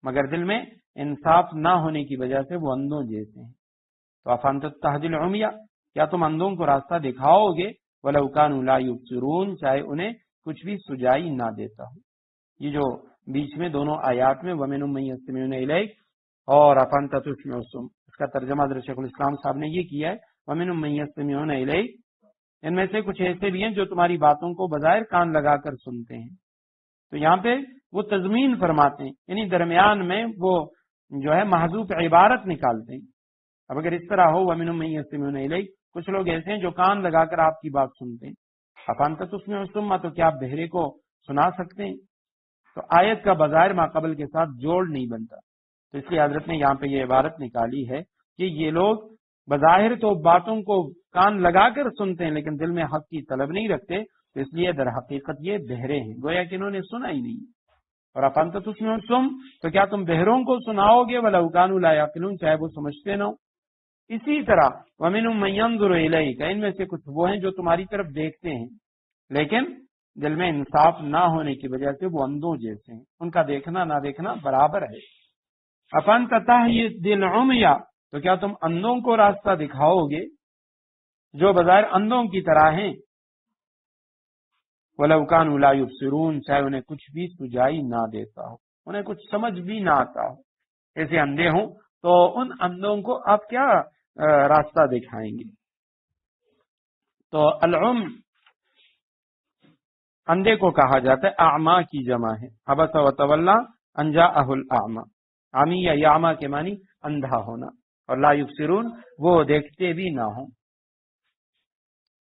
مگر دل میں انصاف نہ ہونے کی وجہ سے وہ اندھوں جیسے ہیں۔ تو أَفَأَنْتَ تَهْدِي الْعُمْيَ کیا تم اندھوں کو راستہ دکھاؤ گے، وَلَوْ كَانُوا لَا يُبْصِرُونَ چاہے انہیں کچھ بھی سجائی نہ دیتا ہو۔ یہ جو بیچ میں دونوں آیات میں وَمِنْهُمْ مَن يَسْتَمِعُونَ إِلَيْكَ اور أَفَأَنْتَ تُسْمِعُ الصُّمَّ اس کا ترجمہ حضرت شیخ الاسلام صاحب نے یہ کیا ہے، وَمِنْهُمْ مَن يَسْتَمِعُونَ إِلَيْكَ ان میں سے کچھ ایسے بھی ہیں جو تمہاری باتوں کو بظاہر کان لگا کر سنتے ہیں۔ تو یہاں پہ وہ تضمین فرماتے ہیں، یعنی درمیان میں وہ جو ہے محذوف عبارت نکالتے ہیں، اب اگر اس طرح ہو وَمِنْهُم مَن يَسْتَمِعُونَ إِلَيْكَ، کچھ لوگ ایسے ہیں جو کان لگا کر آپ کی بات سنتے ہیں، أَفَأَنْتَ تُسْمِعُ الصُّمَّ، تو کیا آپ بہرے کو سنا سکتے ہیں؟ تو آیت کا بظاہر ما قبل کے ساتھ جوڑ نہیں بنتا، تو اس لیے حضرت نے یہاں پہ یہ عبارت نکالی ہے کہ یہ لوگ بظاہر تو باتوں کو کان لگا کر سنتے ہیں لیکن دل میں حق کی طلب نہیں رکھتے، تو اس لیے در حقیقت یہ بہرے ہیں، گویا کہ انہوں نے سنا ہی نہیں۔ اور أَفَأَنْتَ تُسْمِعُ الصُّمَّ، تو کیا تم بہروں کو سناؤ گے وَلَوْ كَانُوا لَا يَعْقِلُونَ، چاہے وہ سمجھتے نہ ہو۔ اسی طرح وَمِنْهُم مَن يَنظُرُ إِلَيْكَ، ان میں سے کچھ وہ ہیں جو تمہاری طرف دیکھتے ہیں لیکن دل میں انصاف نہ ہونے کی وجہ سے وہ اندھوں جیسے ہیں، ان کا دیکھنا نہ دیکھنا برابر ہے۔ أَفَأَنْتَ تَهْدِي الْعُمْيَ، تو کیا تم اندھوں کو راستہ دکھاؤ گے جو بظاہر اندھوں کی طرح ہیں، وَلَوْ كَانُوا لَا يُبْصِرُونَ، چاہے انہیں کچھ بھی سجائی نہ دیتا ہو، انہیں کچھ سمجھ بھی نہ آتا ہو، ایسے اندھے ہوں تو ان اندھوں کو آپ کیا راستہ دکھائیں گے؟ تو العم اندھے کو کہا جاتا ہے، اعما کی جمع ہے، عبس وتولی ان جاءہ الاعمی، عمی یا یعما کے معنی اندھا ہونا، اور لا یبصرون وہ دیکھتے بھی نہ ہوں۔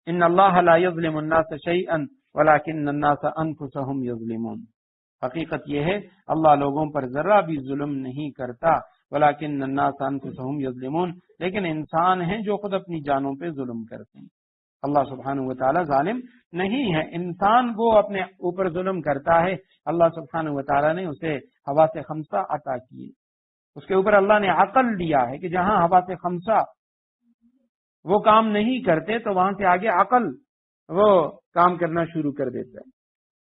ان اللہ لا یظلم الناس شیئا ولکن الناس انفسهم یظلمون، حقیقت یہ ہے اللہ لوگوں پر ذرا بھی ظلم نہیں کرتا، ولیکن الناس انفسهم یظلمون، لیکن انسان ہیں جو خود اپنی جانوں پہ ظلم کرتے ہیں۔ اللہ سبحانہ و تعالی ظالم نہیں ہے، انسان وہ اپنے اوپر ظلم کرتا ہے۔ اللہ سبحانہ و تعالی نے اسے حواس خمسہ عطا کیے، اس کے اوپر اللہ نے عقل دیا ہے کہ جہاں حواس خمسہ وہ کام نہیں کرتے تو وہاں سے آگے عقل وہ کام کرنا شروع کر دیتا ہے،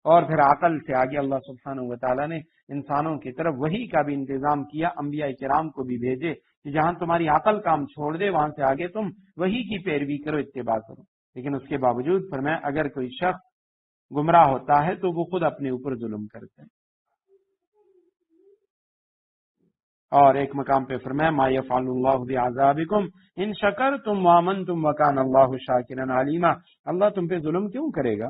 اور پھر عقل سے آگے اللہ سبحانہ و تعالی نے انسانوں کی طرف وحی کا بھی انتظام کیا، انبیاء کرام کو بھی بھیجے کہ جہاں تمہاری عقل کام چھوڑ دے وہاں سے آگے تم وحی کی پیروی کرو، اتباع کرو۔ لیکن اس کے باوجود فرمایا اگر کوئی شخص گمراہ ہوتا ہے تو وہ خود اپنے اوپر ظلم کرتا ہے۔ اور ایک مقام پہ فرمایا ما یفعل اللہ بعذابکم ان شکرتم وآمنتم وکان اللہ شاکرا علیما، اللہ تم پہ ظلم کیوں کرے گا؟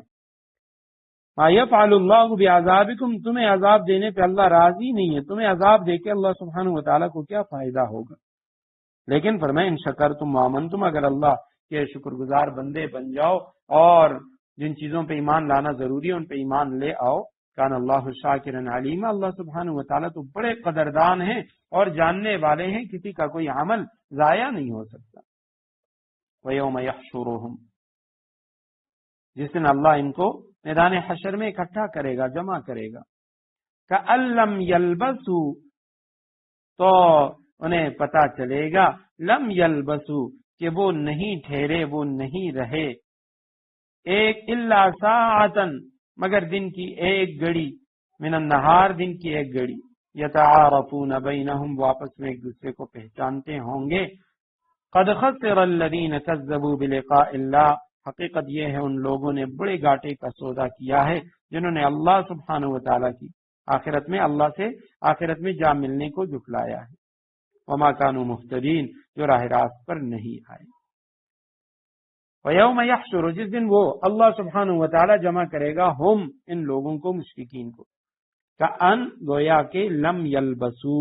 ما یفعل اللہ بعذابکم، تمہیں عذاب دینے پہ اللہ راضی نہیں ہے، تمہیں عذاب دے کے اللہ سبحانہ و تعالیٰ کو کیا فائدہ ہوگا؟ لیکن فرمایا ان شکرتم وآمنتم، اگر اللہ کے شکر گزار بندے بن جاؤ اور جن چیزوں پہ ایمان لانا ضروری ہے ان پہ ایمان لے آؤ، کان اللہ شاکرا علیما، اللہ سبحانہ و تعالیٰ تو بڑے قدردان ہیں اور جاننے والے ہیں، کسی کا کوئی عمل ضائع نہیں ہو سکتا۔ وَيَوْمَ يَحْشُرُهُمْ، جس دن اللہ ان کو میدان حشر میں اکٹھا کرے گا، جمع کرے گا، كَأَن لَّمْ يَلْبَثُوا، تو انہیں پتا چلے گا لم یلبسو کہ وہ نہیں ٹھہرے، وہ نہیں رہے، ایک الا ساعتن مگر دن کی ایک گھڑی، من النہار دن کی ایک گھڑی، یتعارفون بینہم واپس میں ایک دوسرے کو پہچانتے ہوں گے۔ قد خسر الذین کذبوا بلقاء اللہ، حقیقت یہ ہے ان لوگوں نے بڑے گھاٹے کا سودا کیا ہے جنہوں نے اللہ سبحانہ و تعالیٰ کی آخرت میں اللہ سے آخرت میں جا ملنے کو جھٹلایا ہے، وما كانوا مهتدین، جو راہ راست پر نہیں آئے۔ وَيَوْمَ يَحْشُرُ، جس دن وہ اللہ سبحانہ و تعالی جمع کرے گا ہم ان لوگوں کو، مشرکین کو، کأن گویا کہ لم یلبسو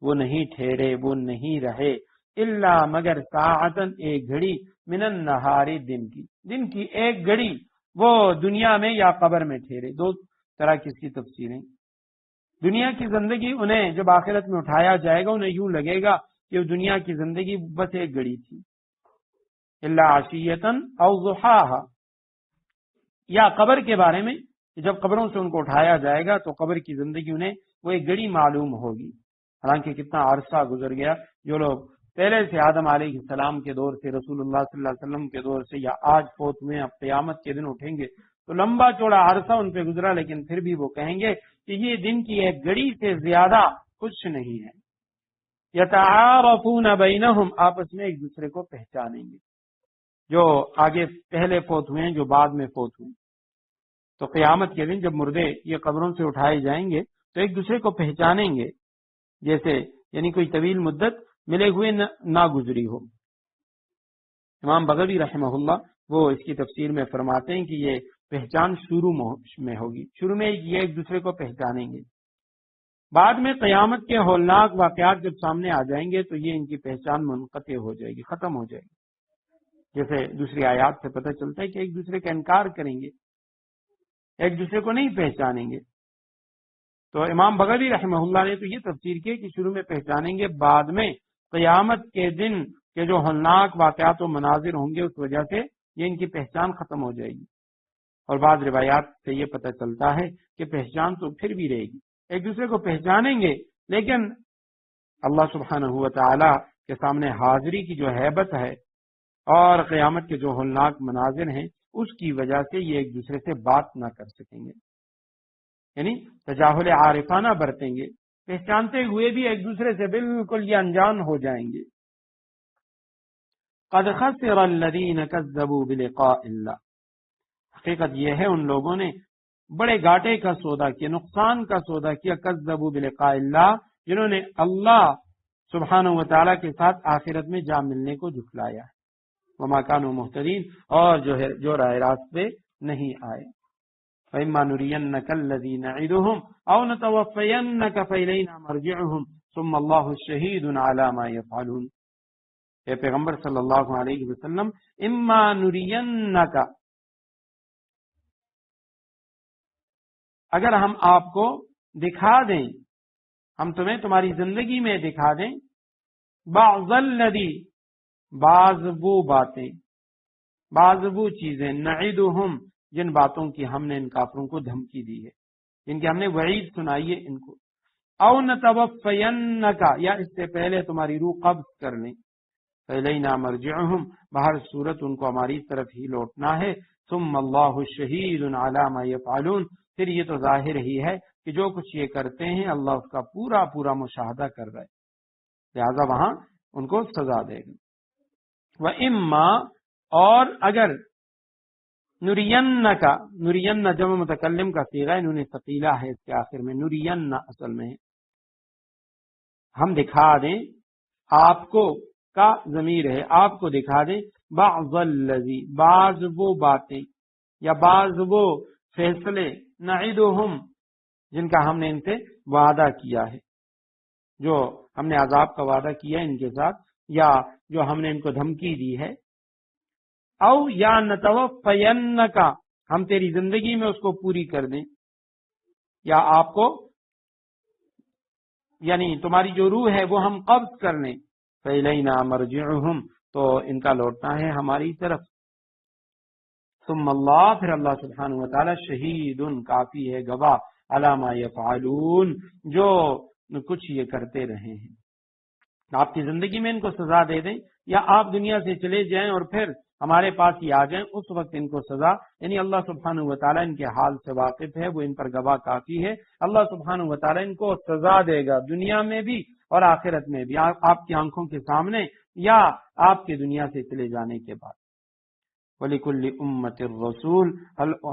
وہ نہیں ٹھہرے، وہ نہیں رہے، الا مگر ساعتن ایک گھڑی، من النہار دن کی ایک گھڑی، وہ دنیا میں یا قبر میں ٹھہرے۔ دو طرح کی اس کی تفسیریں، دنیا کی زندگی انہیں جب آخرت میں اٹھایا جائے گا انہیں یوں لگے گا کہ دنیا کی زندگی بس ایک گھڑی تھی، الا عشیۃً او ضحاھا، یا قبر کے بارے میں جب قبروں سے ان کو اٹھایا جائے گا تو قبر کی زندگی انہیں وہ ایک گھڑی معلوم ہوگی۔ حالانکہ کتنا عرصہ گزر گیا، جو لوگ پہلے سے آدم علیہ السلام کے دور سے، رسول اللہ صلی اللہ علیہ وسلم کے دور سے، یا آج فوت ہوئے اب قیامت کے دن اٹھیں گے تو لمبا چوڑا عرصہ ان پہ گزرا، لیکن پھر بھی وہ کہیں گے کہ یہ دن کی ایک گھڑی سے زیادہ کچھ نہیں ہے۔ یتعارفون بینہم، آپس میں ایک دوسرے کو پہچانیں گے، جو آگے پہلے فوت ہوئے ہیں، جو بعد میں فوت ہوئے ہیں۔ تو قیامت کے دن جب مردے یہ قبروں سے اٹھائے جائیں گے تو ایک دوسرے کو پہچانیں گے، جیسے یعنی کوئی طویل مدت ملے ہوئے نہ گزری ہو۔ امام بغوی رحمہ اللہ وہ اس کی تفسیر میں فرماتے ہیں کہ یہ پہچان شروع میں ہوگی، شروع میں یہ ایک دوسرے کو پہچانیں گے، بعد میں قیامت کے ہولناک واقعات جب سامنے آ جائیں گے تو یہ ان کی پہچان منقطع ہو جائے گی، ختم ہو جائے گی۔ جیسے دوسری آیات سے پتہ چلتا ہے کہ ایک دوسرے کا انکار کریں گے، ایک دوسرے کو نہیں پہچانیں گے۔ تو امام بغوی رحمہ اللہ نے تو یہ تفسیر کی کہ شروع میں پہچانیں گے، بعد میں قیامت کے دن کے جو ہولناک واقعات و مناظر ہوں گے اس وجہ سے یہ ان کی پہچان ختم ہو جائے گی۔ اور بعض روایات سے یہ پتہ چلتا ہے کہ پہچان تو پھر بھی رہے گی، ایک دوسرے کو پہچانیں گے، لیکن اللہ سبحانہ و تعالی کے سامنے حاضری کی جو ہیبت ہے اور قیامت کے جو ہولناک مناظر ہیں اس کی وجہ سے یہ ایک دوسرے سے بات نہ کر سکیں گے، یعنی تجاہل عارفانہ برتیں گے، پہچانتے ہوئے بھی ایک دوسرے سے بالکل یہ انجان ہو جائیں گے۔ قد خسر الذین کذبوا بلقاء اللہ، حقیقت یہ ہے ان لوگوں نے بڑے گھاٹے کا سودا کیا، نقصان کا سودا کیا، کذبوا بلقاء اللہ، جنہوں نے اللہ سبحانہ و تعالیٰ کے ساتھ آخرت میں جا ملنے کو جھٹلایا ہے، وما كانوا مہتدین، اور جو راہ راست پہ نہیں آئے۔ فإما نرينك الذي نعدهم أو نتوفينك فإلينا مرجعهم ثم الله الشهيد على ما يفعلون۔ اے پیغمبر صلی اللہ علیہ وسلم، اما نرینک، اگر ہم آپ کو دکھا دیں، ہم تمہیں تمہاری زندگی میں دکھا دیں، بعض الذی، بعض وہ باتیں، بعض وہ چیزیں، نعدهم، جن باتوں کی ہم نے ان کافروں کو دھمکی دی ہے، جن کی ہم نے وعید سنائی ہے ان کو، او نتوفینک، یا اس سے پہلے تمہاری روح قبض کر لیں، فإلینا مرجعهم، بہر صورت ان کو ہماری طرف ہی لوٹنا ہے، ثم اللہ شہید علی ما یفعلون، پھر یہ تو ظاہر ہی ہے کہ جو کچھ یہ کرتے ہیں اللہ اس کا پورا پورا مشاہدہ کر رہا ہے، لہذا وہاں ان کو سزا دے گا۔ وَإِمَّا، اور اگر نُرِيَنَّكَ، نُرِيَنَّ جمع متکلم کا صیغہ نون ثقیلہ ہے اس کے آخر میں، نُرِيَنَّ اصل میں ہم دکھا دیں آپ کو، کا ضمیر ہے، آپ کو دکھا دیں، بعض الذی، بعض وہ باتیں یا بعض وہ فیصلے، نعدهم، جن کا ہم نے ان سے وعدہ کیا ہے، جو ہم نے عذاب کا وعدہ کیا ہے ان کے ساتھ، یا جو ہم نے ان کو دھمکی دی ہے، او یا نتوفینک، ہم تیری زندگی میں اس کو پوری کر دیں، یا آپ کو یعنی تمہاری جو روح ہے وہ ہم قبض کر لیں، فإلینا مرجعهم، تو ان کا لوٹنا ہے ہماری طرف، ثم اللہ، پھر اللہ سبحانہ و تعالی شہید، کافی ہے گواہ، علی ما یفعلون، جو کچھ یہ کرتے رہے ہیں۔ آپ کی زندگی میں ان کو سزا دے دیں، یا آپ دنیا سے چلے جائیں اور پھر ہمارے پاس ہی آ جائیں، اس وقت ان کو سزا، یعنی اللہ سبحانہ و تعالیٰ ان کے حال سے واقف ہے، وہ ان پر گواہ کافی ہے، اللہ سبحانہ و تعالیٰ ان کو سزا دے گا دنیا میں بھی اور آخرت میں بھی، آپ کی آنکھوں کے سامنے یا آپ کے دنیا سے چلے جانے کے بعد۔ وَلِكُلِّ أُمَّةٍ الرَّسُولٌ،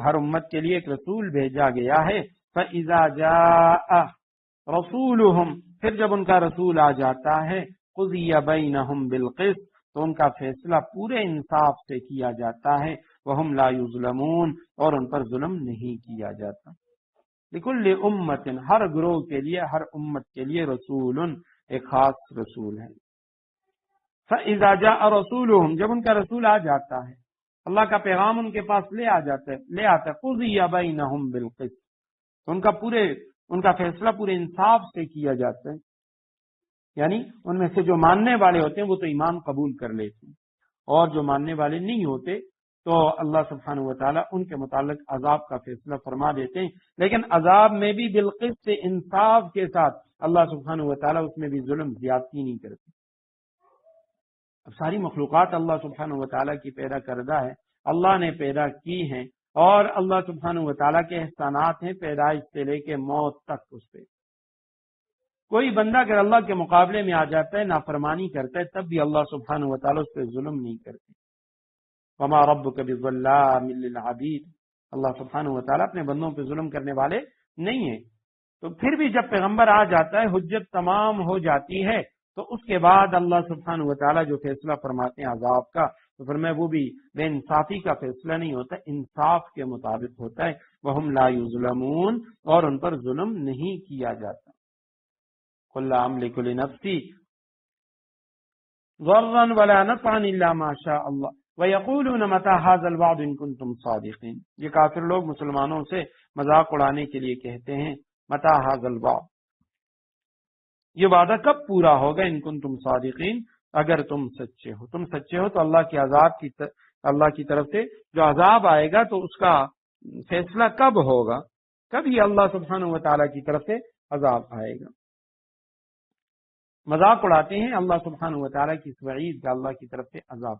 ہر امت کے لیے ایک رسول بھیجا گیا ہے، فَإِذَا جَاءَ رَسُولُهُمْ، پھر جب ان کا رسول آ جاتا ہے، قُضِيَ بَيْنَهُمْ بِالْقِسْطِ، تو ان کا فیصلہ پورے انصاف سے کیا جاتا ہے، وَهُمْ لَا يُظْلَمُونَ، اور ان پر ظلم نہیں کیا جاتا۔ لِكُلِّ أُمَّةٍ، ہر گروہ کے لیے، ہر امت کے لیے، رسول، ایک خاص رسول ہے۔ فَإِذَا جَاءَ رَسُولُهُمْ، جب ان کا رسول آ جاتا ہے، اللہ کا پیغام ان کے پاس لے آتا ہے، قُضِيَ بَيْنَهُمْ بِالْقِسْطِ، تو ان کا فیصلہ پورے انصاف سے کیا جاتا ہے، یعنی ان میں سے جو ماننے والے ہوتے ہیں وہ تو ایمان قبول کر لیتے ہیں، اور جو ماننے والے نہیں ہوتے تو اللہ سبحانہ و تعالیٰ ان کے متعلق عذاب کا فیصلہ فرما دیتے ہیں، لیکن عذاب میں بھی بالقسط، انصاف کے ساتھ، اللہ سبحانہ و تعالیٰ اس میں بھی ظلم زیادتی نہیں کرتے۔ اب ساری مخلوقات اللہ سبحانہ و تعالیٰ کی پیدا کردہ ہے، اللہ نے پیدا کی ہیں، اور اللہ سبحانہ و تعالیٰ کے احسانات ہیں پیدائش سے لے کے موت تک اس پہ۔ کوئی بندہ اگر اللہ کے مقابلے میں آ جاتا ہے، نافرمانی کرتا ہے، تب بھی اللہ سبحانہ و تعالیٰ اس پہ ظلم نہیں کرتے۔ وما ربک بظلام للعبید، اللہ سبحانہ و تعالیٰ اپنے بندوں پہ ظلم کرنے والے نہیں ہیں۔ تو پھر بھی جب پیغمبر آ جاتا ہے، حجت تمام ہو جاتی ہے، تو اس کے بعد اللہ سبحانہ و تعالیٰ جو فیصلہ فرماتے ہیں عذاب کا، تو فرمایا وہ بھی بے انصافی کا فیصلہ نہیں ہوتا، انصاف کے مطابق ہوتا ہے، وَهُمْ لَا يُظْلَمُونَ، اور ان پر ظلم نہیں کیا جاتا۔ قل لا املک لنفسی ضرا ولا نفعا الا ما شاء اللہ وَيَقُولُونَ مَتَى هَذَا الْوَعْدُ إِن كُنتُمْ صَادِقِينَ۔ یہ کافر لوگ مسلمانوں سے مذاق اڑانے کے لیے کہتے ہیں مَتَى هَذَا الْوَعْدُ، یہ وعدہ کب پورا ہوگا، ان کنتم صادقین، اگر تم سچے ہو۔ تم سچے ہو تو اللہ کی طرف سے جو عذاب آئے گا تو اس کا فیصلہ کب ہوگا، کب ہی اللہ سبحانہ و تعالیٰ کی طرف سے عذاب آئے گا۔ مذاق اڑاتے ہیں اللہ سبحانہ و تعالیٰ کی اس وعید کا، اللہ کی طرف سے عذاب۔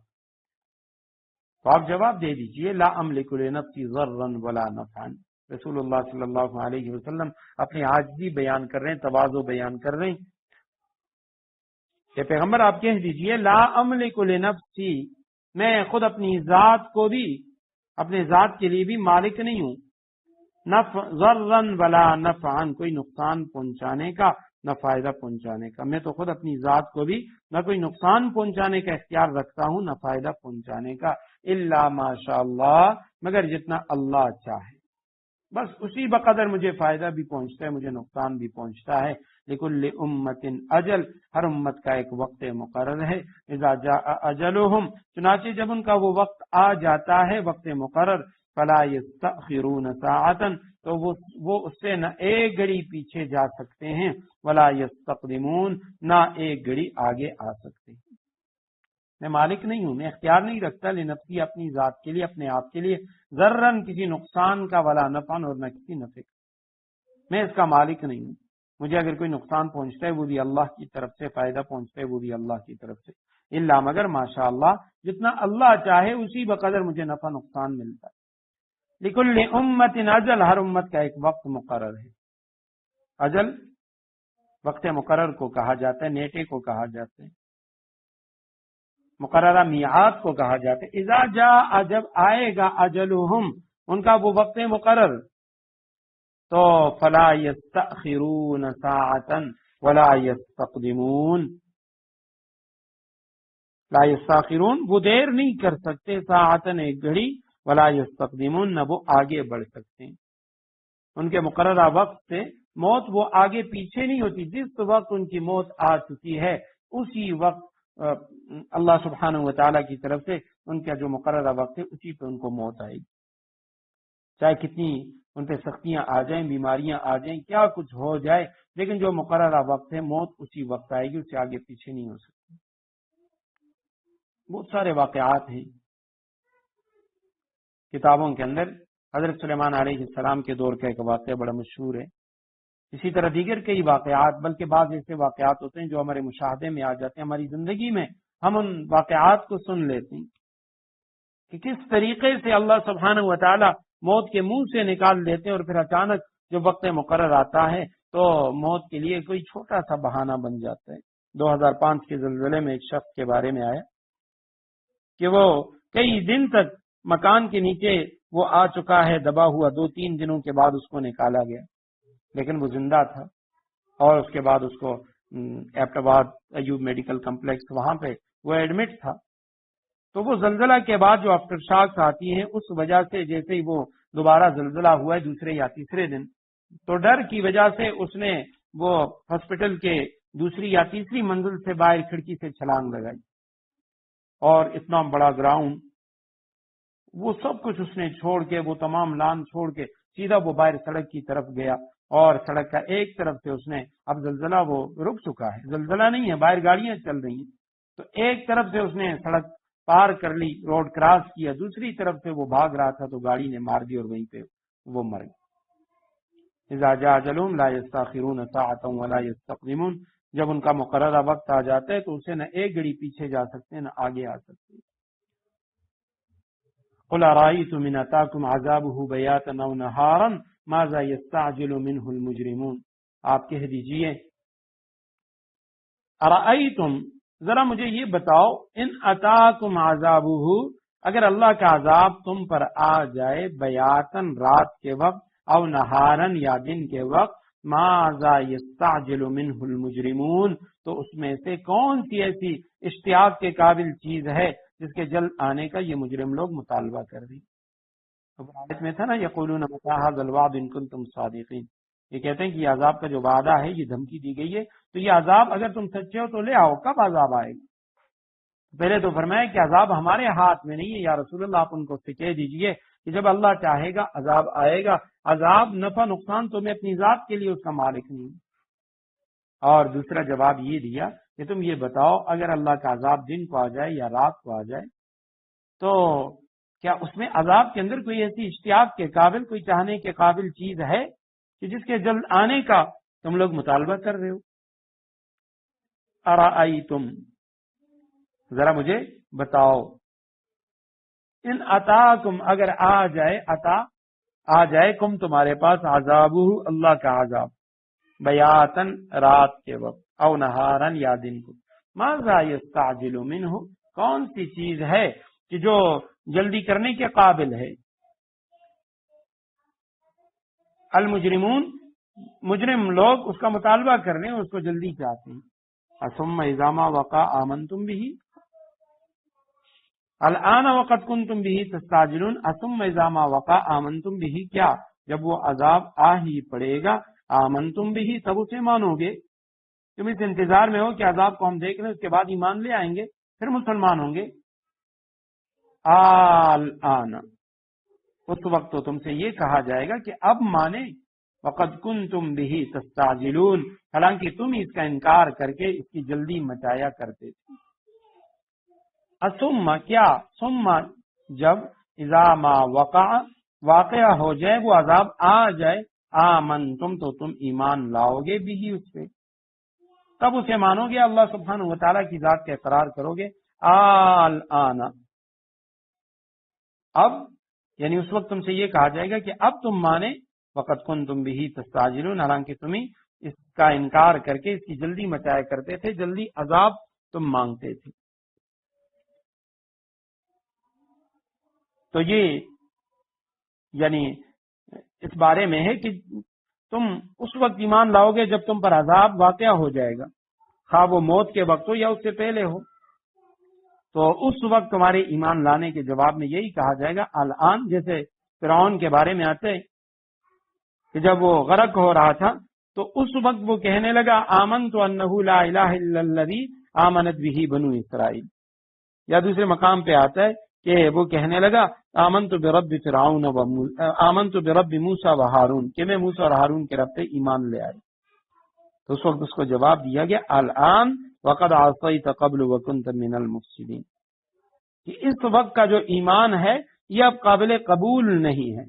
تو آپ جواب دے دیجئے لا املک لنفسی ضرا ولا نفعا۔ رسول اللہ صلی اللہ علیہ وسلم اپنی عاجزی بیان کر رہے ہیں، تواضع بیان کر رہے ہیں کہ پیغمبر آپ کہہ دیجئے لا املک لنفسی، میں خود اپنی ذات کو بھی، اپنے ذات کے لیے بھی مالک نہیں ہوں، ضرا ولا نفعا، کوئی نقصان پہنچانے کا نہ فائدہ پہنچانے کا۔ میں تو خود اپنی ذات کو بھی نہ کوئی نقصان پہنچانے کا اختیار رکھتا ہوں نہ فائدہ پہنچانے کا، الا ما شاء اللہ، مگر جتنا اللہ چاہے، بس اسی بقدر مجھے فائدہ بھی پہنچتا ہے، مجھے نقصان بھی پہنچتا ہے۔ لکل امت اجل، ہر امت کا ایک وقت مقرر ہے۔ اذا جاء اجلهم، چنانچہ جب ان کا وہ وقت آ جاتا ہے، وقت مقرر، فلا یستأخرون ساعتا، تو وہ اس سے نہ ایک گھڑی پیچھے جا سکتے ہیں، ولا یستقدمون، نہ ایک گھڑی آگے آ سکتے ہیں۔ میں مالک نہیں ہوں، میں اختیار نہیں رکھتا لنفسی، اپنی ذات کے لیے، اپنے آپ کے لیے، ذرن کسی نقصان کا، ولا نفعن، اور نہ کسی نفع کا، میں اس کا مالک نہیں ہوں۔ مجھے اگر کوئی نقصان پہنچتا ہے وہ بھی اللہ کی طرف سے، فائدہ پہنچتا ہے وہ بھی اللہ کی طرف سے، الا مگر ماشاء اللہ، جتنا اللہ چاہے اسی بقدر مجھے نفع نقصان ملتا ہے۔ لکل امت اجل، ہر امت کا ایک وقت مقرر ہے۔ اجل وقت مقرر کو کہا جاتا ہے، نیٹے کو کہا جاتا ہے، مقررہ میعاد کو کہا جاتا ہے۔ اذا جاء، جب آئے گا، اجلہم، ان کا وہ وقت مقرر، تو فلا یستأخرون ساعتا ولا یستقدمون، لا یستأخرون، وہ دیر نہیں کر سکتے، ساعتا ایک گھڑی، ولا یستقدمون، نہ وہ آگے بڑھ سکتے ہیں۔ ان کے مقررہ وقت سے موت وہ آگے پیچھے نہیں ہوتی، جس وقت ان کی موت آ چکی ہے اسی وقت اللہ سبحانہ و تعالیٰ کی طرف سے ان کا جو مقررہ وقت ہے اسی پہ ان کو موت آئے گی، چاہے کتنی ان پہ سختیاں آ جائیں، بیماریاں آ جائیں، کیا کچھ ہو جائے، لیکن جو مقررہ وقت ہے موت اسی وقت آئے گی، اس سے آگے پیچھے نہیں ہو سکتی۔ بہت سارے واقعات ہیں کتابوں کے اندر۔ حضرت سلیمان علیہ السلام کے دور کا ایک واقعہ بڑا مشہور ہے، اسی طرح دیگر کئی واقعات، بلکہ بعض ایسے واقعات ہوتے ہیں جو ہمارے مشاہدے میں آ جاتے ہیں، ہماری زندگی میں ہم ان واقعات کو سن لیتے ہیں کہ کس طریقے سے اللہ سبحانہ و تعالیٰ موت کے منہ سے نکال دیتے ہیں، اور پھر اچانک جب وقت مقرر آتا ہے تو موت کے لیے کوئی چھوٹا سا بہانہ بن جاتا ہے۔ 2005 کے زلزلے میں ایک شخص کے بارے میں آیا کہ وہ کئی دن تک مکان کے نیچے وہ آ چکا ہے، دبا ہوا، 2-3 دنوں کے بعد اس کو نکالا گیا، لیکن وہ زندہ تھا، اور اس کے بعد اس کو ایبٹ آباد ایوب میڈیکل کمپلیکس، وہاں پہ وہ ایڈمٹ تھا۔ تو وہ زلزلہ کے بعد جو آفٹر شاکس آتی ہیں، اس وجہ سے جیسے ہی وہ دوبارہ زلزلہ ہوا ہے دوسرے یا تیسرے دن، تو ڈر کی وجہ سے اس نے وہ ہاسپٹل کے دوسری یا تیسری منزل سے باہر کھڑکی سے چھلانگ لگائی، اور اتنا بڑا گراؤنڈ، وہ سب کچھ اس نے چھوڑ کے، وہ تمام لان چھوڑ کے سیدھا وہ باہر سڑک کی طرف گیا، اور سڑک کا ایک طرف سے اس نے، اب زلزلہ وہ رک چکا ہے، زلزلہ نہیں ہے، باہر گاڑیاں چل رہی ہیں، تو ایک طرف سے اس نے سڑک پار کر لی، روڈ کراس کیا، دوسری طرف سے وہ بھاگ رہا تھا تو گاڑی نے مار دی اور وہیں پہ وہ مر گیا۔ اذا جاء اجلهم لا يستأخرون ساعة ولا يستقدمون، جب ان کا مقررہ وقت آ جاتا ہے تو اسے نہ ایک گھڑی پیچھے جا سکتے ہیں نہ آگے آ سکتے ہیں۔ قل ارأيتم ان اتاكم عذابه بياتا او نهارا ماذا يستعجل منه المجرمون، آپ کہہ دیجئے ارأيتم، ذرا مجھے یہ بتاؤ، ان اتاکم عذابہ، اگر اللہ کا عذاب تم پر آ جائے، بیاتن رات کے وقت، او نہارن یا دن کے وقت، ماذا یستعجل منہ المجرمون، تو اس میں سے کون سی ایسی اشتیاق کے قابل چیز ہے جس کے جلد آنے کا یہ مجرم لوگ مطالبہ کر رہی۔ اب آیت میں تھا نا یقولون متی ھذا الوعد ان کنتم صادقین، یہ کہتے ہیں کہ یہ عذاب کا جو وعدہ ہے، یہ دھمکی دی گئی ہے، تو یہ عذاب اگر تم سچے ہو تو لے آؤ، کب عذاب آئے گا؟ پہلے تو فرمایا کہ عذاب ہمارے ہاتھ میں نہیں ہے، یا رسول اللہ آپ ان کو کہہ دیجئے کہ جب اللہ چاہے گا عذاب آئے گا، عذاب نفع نقصان تو میں اپنی ذات کے لیے اس کا مالک نہیں ہوں۔ اور دوسرا جواب یہ دیا کہ تم یہ بتاؤ اگر اللہ کا عذاب دن کو آ جائے یا رات کو آ جائے تو کیا اس میں عذاب کے اندر کوئی ایسی اشتیاق کے قابل، کوئی چاہنے کے قابل چیز ہے کہ جس کے جلد آنے کا تم لوگ مطالبہ کر رہے ہو؟ ارائیتم، ذرا مجھے بتاؤ، ان اتاکم، اگر آ جائے کم تمہارے پاس عذابہ، اللہ کا عذاب، بیاتن رات کے وقت، او نہارن یا دن کو، ماذا یستعجل منہ، کون سی چیز ہے کہ جو جلدی کرنے کے قابل ہے؟ المجرمون، مجرم لوگ اس کا مطالبہ کرنے، اس کو جلدی چاہتے ہیں۔ ثم اذا ما وقع آمنتم به، الان وقد کنتم به تستعجلون، ثم اذا ما وقع آمنتم به، کیا جب وہ عذاب آ ہی پڑے گا، آمنتم به، تب اسے مانو گے؟ تم اس انتظار میں ہو کہ عذاب کو ہم دیکھ لیں، اس کے بعد ایمان لے آئیں گے، پھر مسلمان ہوں گے۔ الان، اس وقت تو تم سے یہ کہا جائے گا کہ اب مانے، وقد کنتم به تستعجلون، حالانکہ تم اس کا انکار کر کے اس کی جلدی مچایا کرتے تھے۔ ثم، کیا، ثم جب، اذا ما وقع، واقعہ ہو جائے، وہ عذاب آ جائے، آمنتم، تو تم ایمان لاؤ گے بھی اس پہ، تب اسے مانو گے، اللہ سبحانہ و تعالیٰ کی ذات کا اقرار کرو گے۔ الان، اب، یعنی اس وقت تم سے یہ کہا جائے گا کہ اب تم مانے، وقت کنتم به تستعجلون، حالانکہ تمہیں اس کا انکار کر کے اس کی جلدی مچایا کرتے تھے، جلدی عذاب تم مانگتے تھے۔ تو یہ یعنی اس بارے میں ہے کہ تم اس وقت ایمان لاؤ گے جب تم پر عذاب واقع ہو جائے گا، خواہ وہ موت کے وقت ہو یا اس سے پہلے ہو، تو اس وقت تمہارے ایمان لانے کے جواب میں یہی کہا جائے گا الان، جیسے فرعون کے بارے میں آتے کہ جب وہ غرق ہو رہا تھا تو اس وقت وہ کہنے لگا آمنت انہ لا الہ الا الذی آمنت بہ بنو اسرائیل، یا دوسرے مقام پہ آتا ہے کہ وہ کہنے لگا آمنت برب فرعون آمنت برب موسیٰ و ہارون، کہ میں موسیٰ اور ہارون کے رب پہ ایمان لے آئی۔ تو اس وقت اس کو جواب دیا گیا الان وقد عصیت قبل وکنت من المفسدین، کہ اس وقت کا جو ایمان ہے یہ اب قابل قبول نہیں ہے۔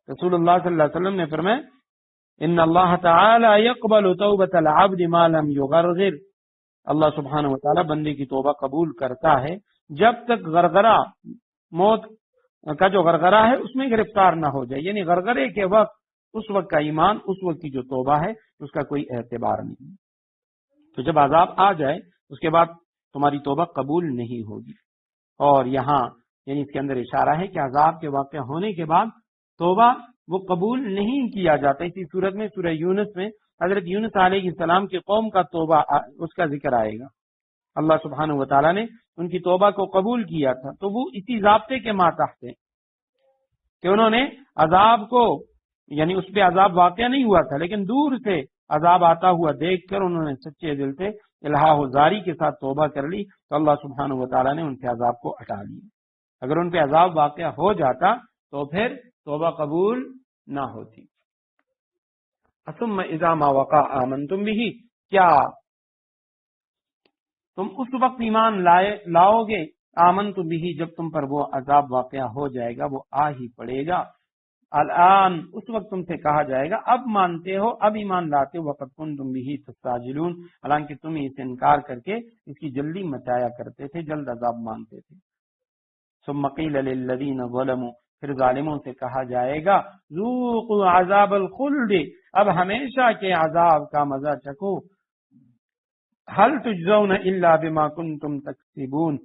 رسول اللہ صلی اللہ علیہ وسلم نے فرمایا ان اللہ تعالی یقبل توبۃ العبد ما لم یغرغر، اللہ سبحانہ و تعالی بندے کی توبہ قبول کرتا ہے جب تک غرغرہ، موت کا جو غرغرہ ہے اس میں گرفتار نہ ہو جائے، یعنی غرغرے کے وقت اس وقت کا ایمان، اس وقت کی جو توبہ ہے اس کا کوئی اعتبار نہیں۔ تو جب عذاب آ جائے اس کے بعد تمہاری توبہ قبول نہیں ہوگی۔ اور یہاں یعنی اس کے اندر اشارہ ہے کہ عذاب کے واقع ہونے کے بعد توبہ وہ قبول نہیں کیا جاتا۔ اسی صورت میں سورہ یونس میں حضرت یونس علیہ السلام کی قوم کا توبہ، اس کا ذکر آئے گا۔ اللہ سبحانہ و تعالیٰ نے ان کی توبہ کو قبول کیا تھا، تو وہ اسی ضابطے کے ماتحت تھے کہ انہوں نے عذاب کو، یعنی اس پہ عذاب واقع نہیں ہوا تھا لیکن دور سے عذاب آتا ہوا دیکھ کر انہوں نے سچے دل سے الہا و زاری کے ساتھ توبہ کر لی، تو اللہ سبحانہ و تعالیٰ نے ان کے عذاب کو ہٹا لیا۔ اگر ان پہ عذاب واقع ہو جاتا تو پھر توبہ قبول نہ ہوتی۔ ثم اذا ما وقع آمنتم به، کیا تم اس وقت ایمان لاؤ گے، آمنتم به، جب تم پر وہ عذاب واقع ہو جائے گا، وہ آ ہی پڑے گا۔ الان، اس وقت تم سے کہا جائے گا اب مانتے ہو، اب ایمان لاتے ہو، وقت کنتم به تستعجلون، حالانکہ تم اس سے انکار کر کے اس کی جلدی مچایا کرتے تھے، جلد عذاب مانگتے تھے۔ ثم قیل للذین ظلموا، پھر ظالموں سے کہا جائے گا ذوقوا عذاب الخلد، اب ہمیشہ کے عذاب کا مزہ چکھو، هل تجزون الا بما کنتم تکسبون،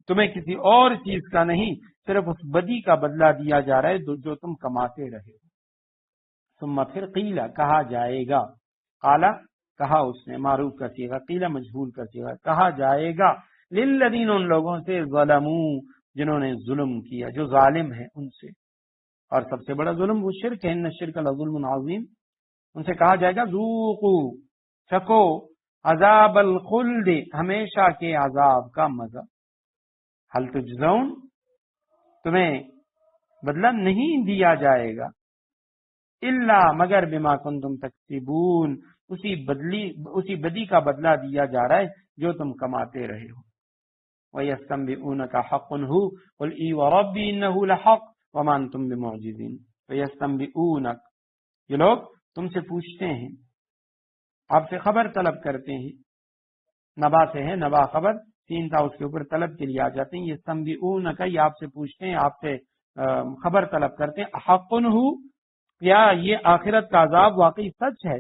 تمہیں کسی اور چیز کا نہیں، صرف اس بدی کا بدلہ دیا جا رہا ہے جو تم کماتے رہے۔ ثم پھر قیل، کہا جائے گا، قالا، کہا اس نے، معروف کا صیغہ، قیل مجہول کا صیغہ، کہا جائے گا للذین، ان لوگوں سے، ظلموا، جنہوں نے ظلم کیا، جو ظالم ہیں ان سے۔ اور سب سے بڑا ظلم وہ شرک ہے، ان الشرک لظلم عظیم، ان سے کہا جائے گا ذوقو چکو عذاب الخلد ہمیشہ کے عذاب کا مزہ، حل تجزون تمہیں بدلہ نہیں دیا جائے گا، الا مگر بما کنتم تکسبون اسی بدی کا بدلہ دیا جا رہا ہے جو تم کماتے رہے ہو۔ وَيَسْتَنْبِئُونَكَ حَقٌّ هُوَ قُلْ إِي وَرَبِّي إِنَّهُ لَحَقٌّ وَمَا أَنْتُمْ بِمُعْجِزِينَ۔ وَيَسْتَنْبِئُونَكَ یہ لوگ تم سے پوچھتے ہیں، آپ سے خبر طلب کرتے ہیں، نبا سے ہے، نبا خبر تین تھا اس کے اوپر طلب کے لیے آ جاتے ہیں، یستنبئونک یہ آپ سے پوچھتے ہیں، آپ سے خبر طلب کرتے ہیں، حق ہو یا یہ آخرت کا عذاب واقعی سچ ہے،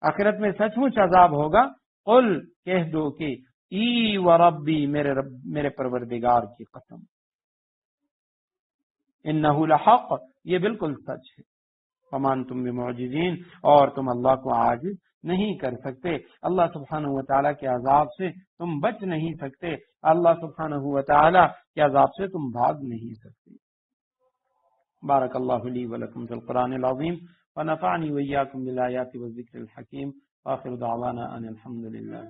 آخرت میں سچ مچ عذاب ہوگا، قل کہہ دو کہ ای وربی میرے پروردگار کی قسم، انہ لحق یہ بالکل سچ ہے، فمان تم بمعجزین اور تم اللہ کو عاجز نہیں کر سکتے، اللہ سبحانہ و تعالیٰ کے عذاب سے تم بچ نہیں سکتے، اللہ سبحانہ و تعالیٰ کے عذاب سے تم بھاگ نہیں سکتے۔ بارک اللہ لی ولکم فی القرآن العظیم ونفعنی وإیاکم بالآیات والذکر الحکیم، آخر دعوانا ان الحمد للہ۔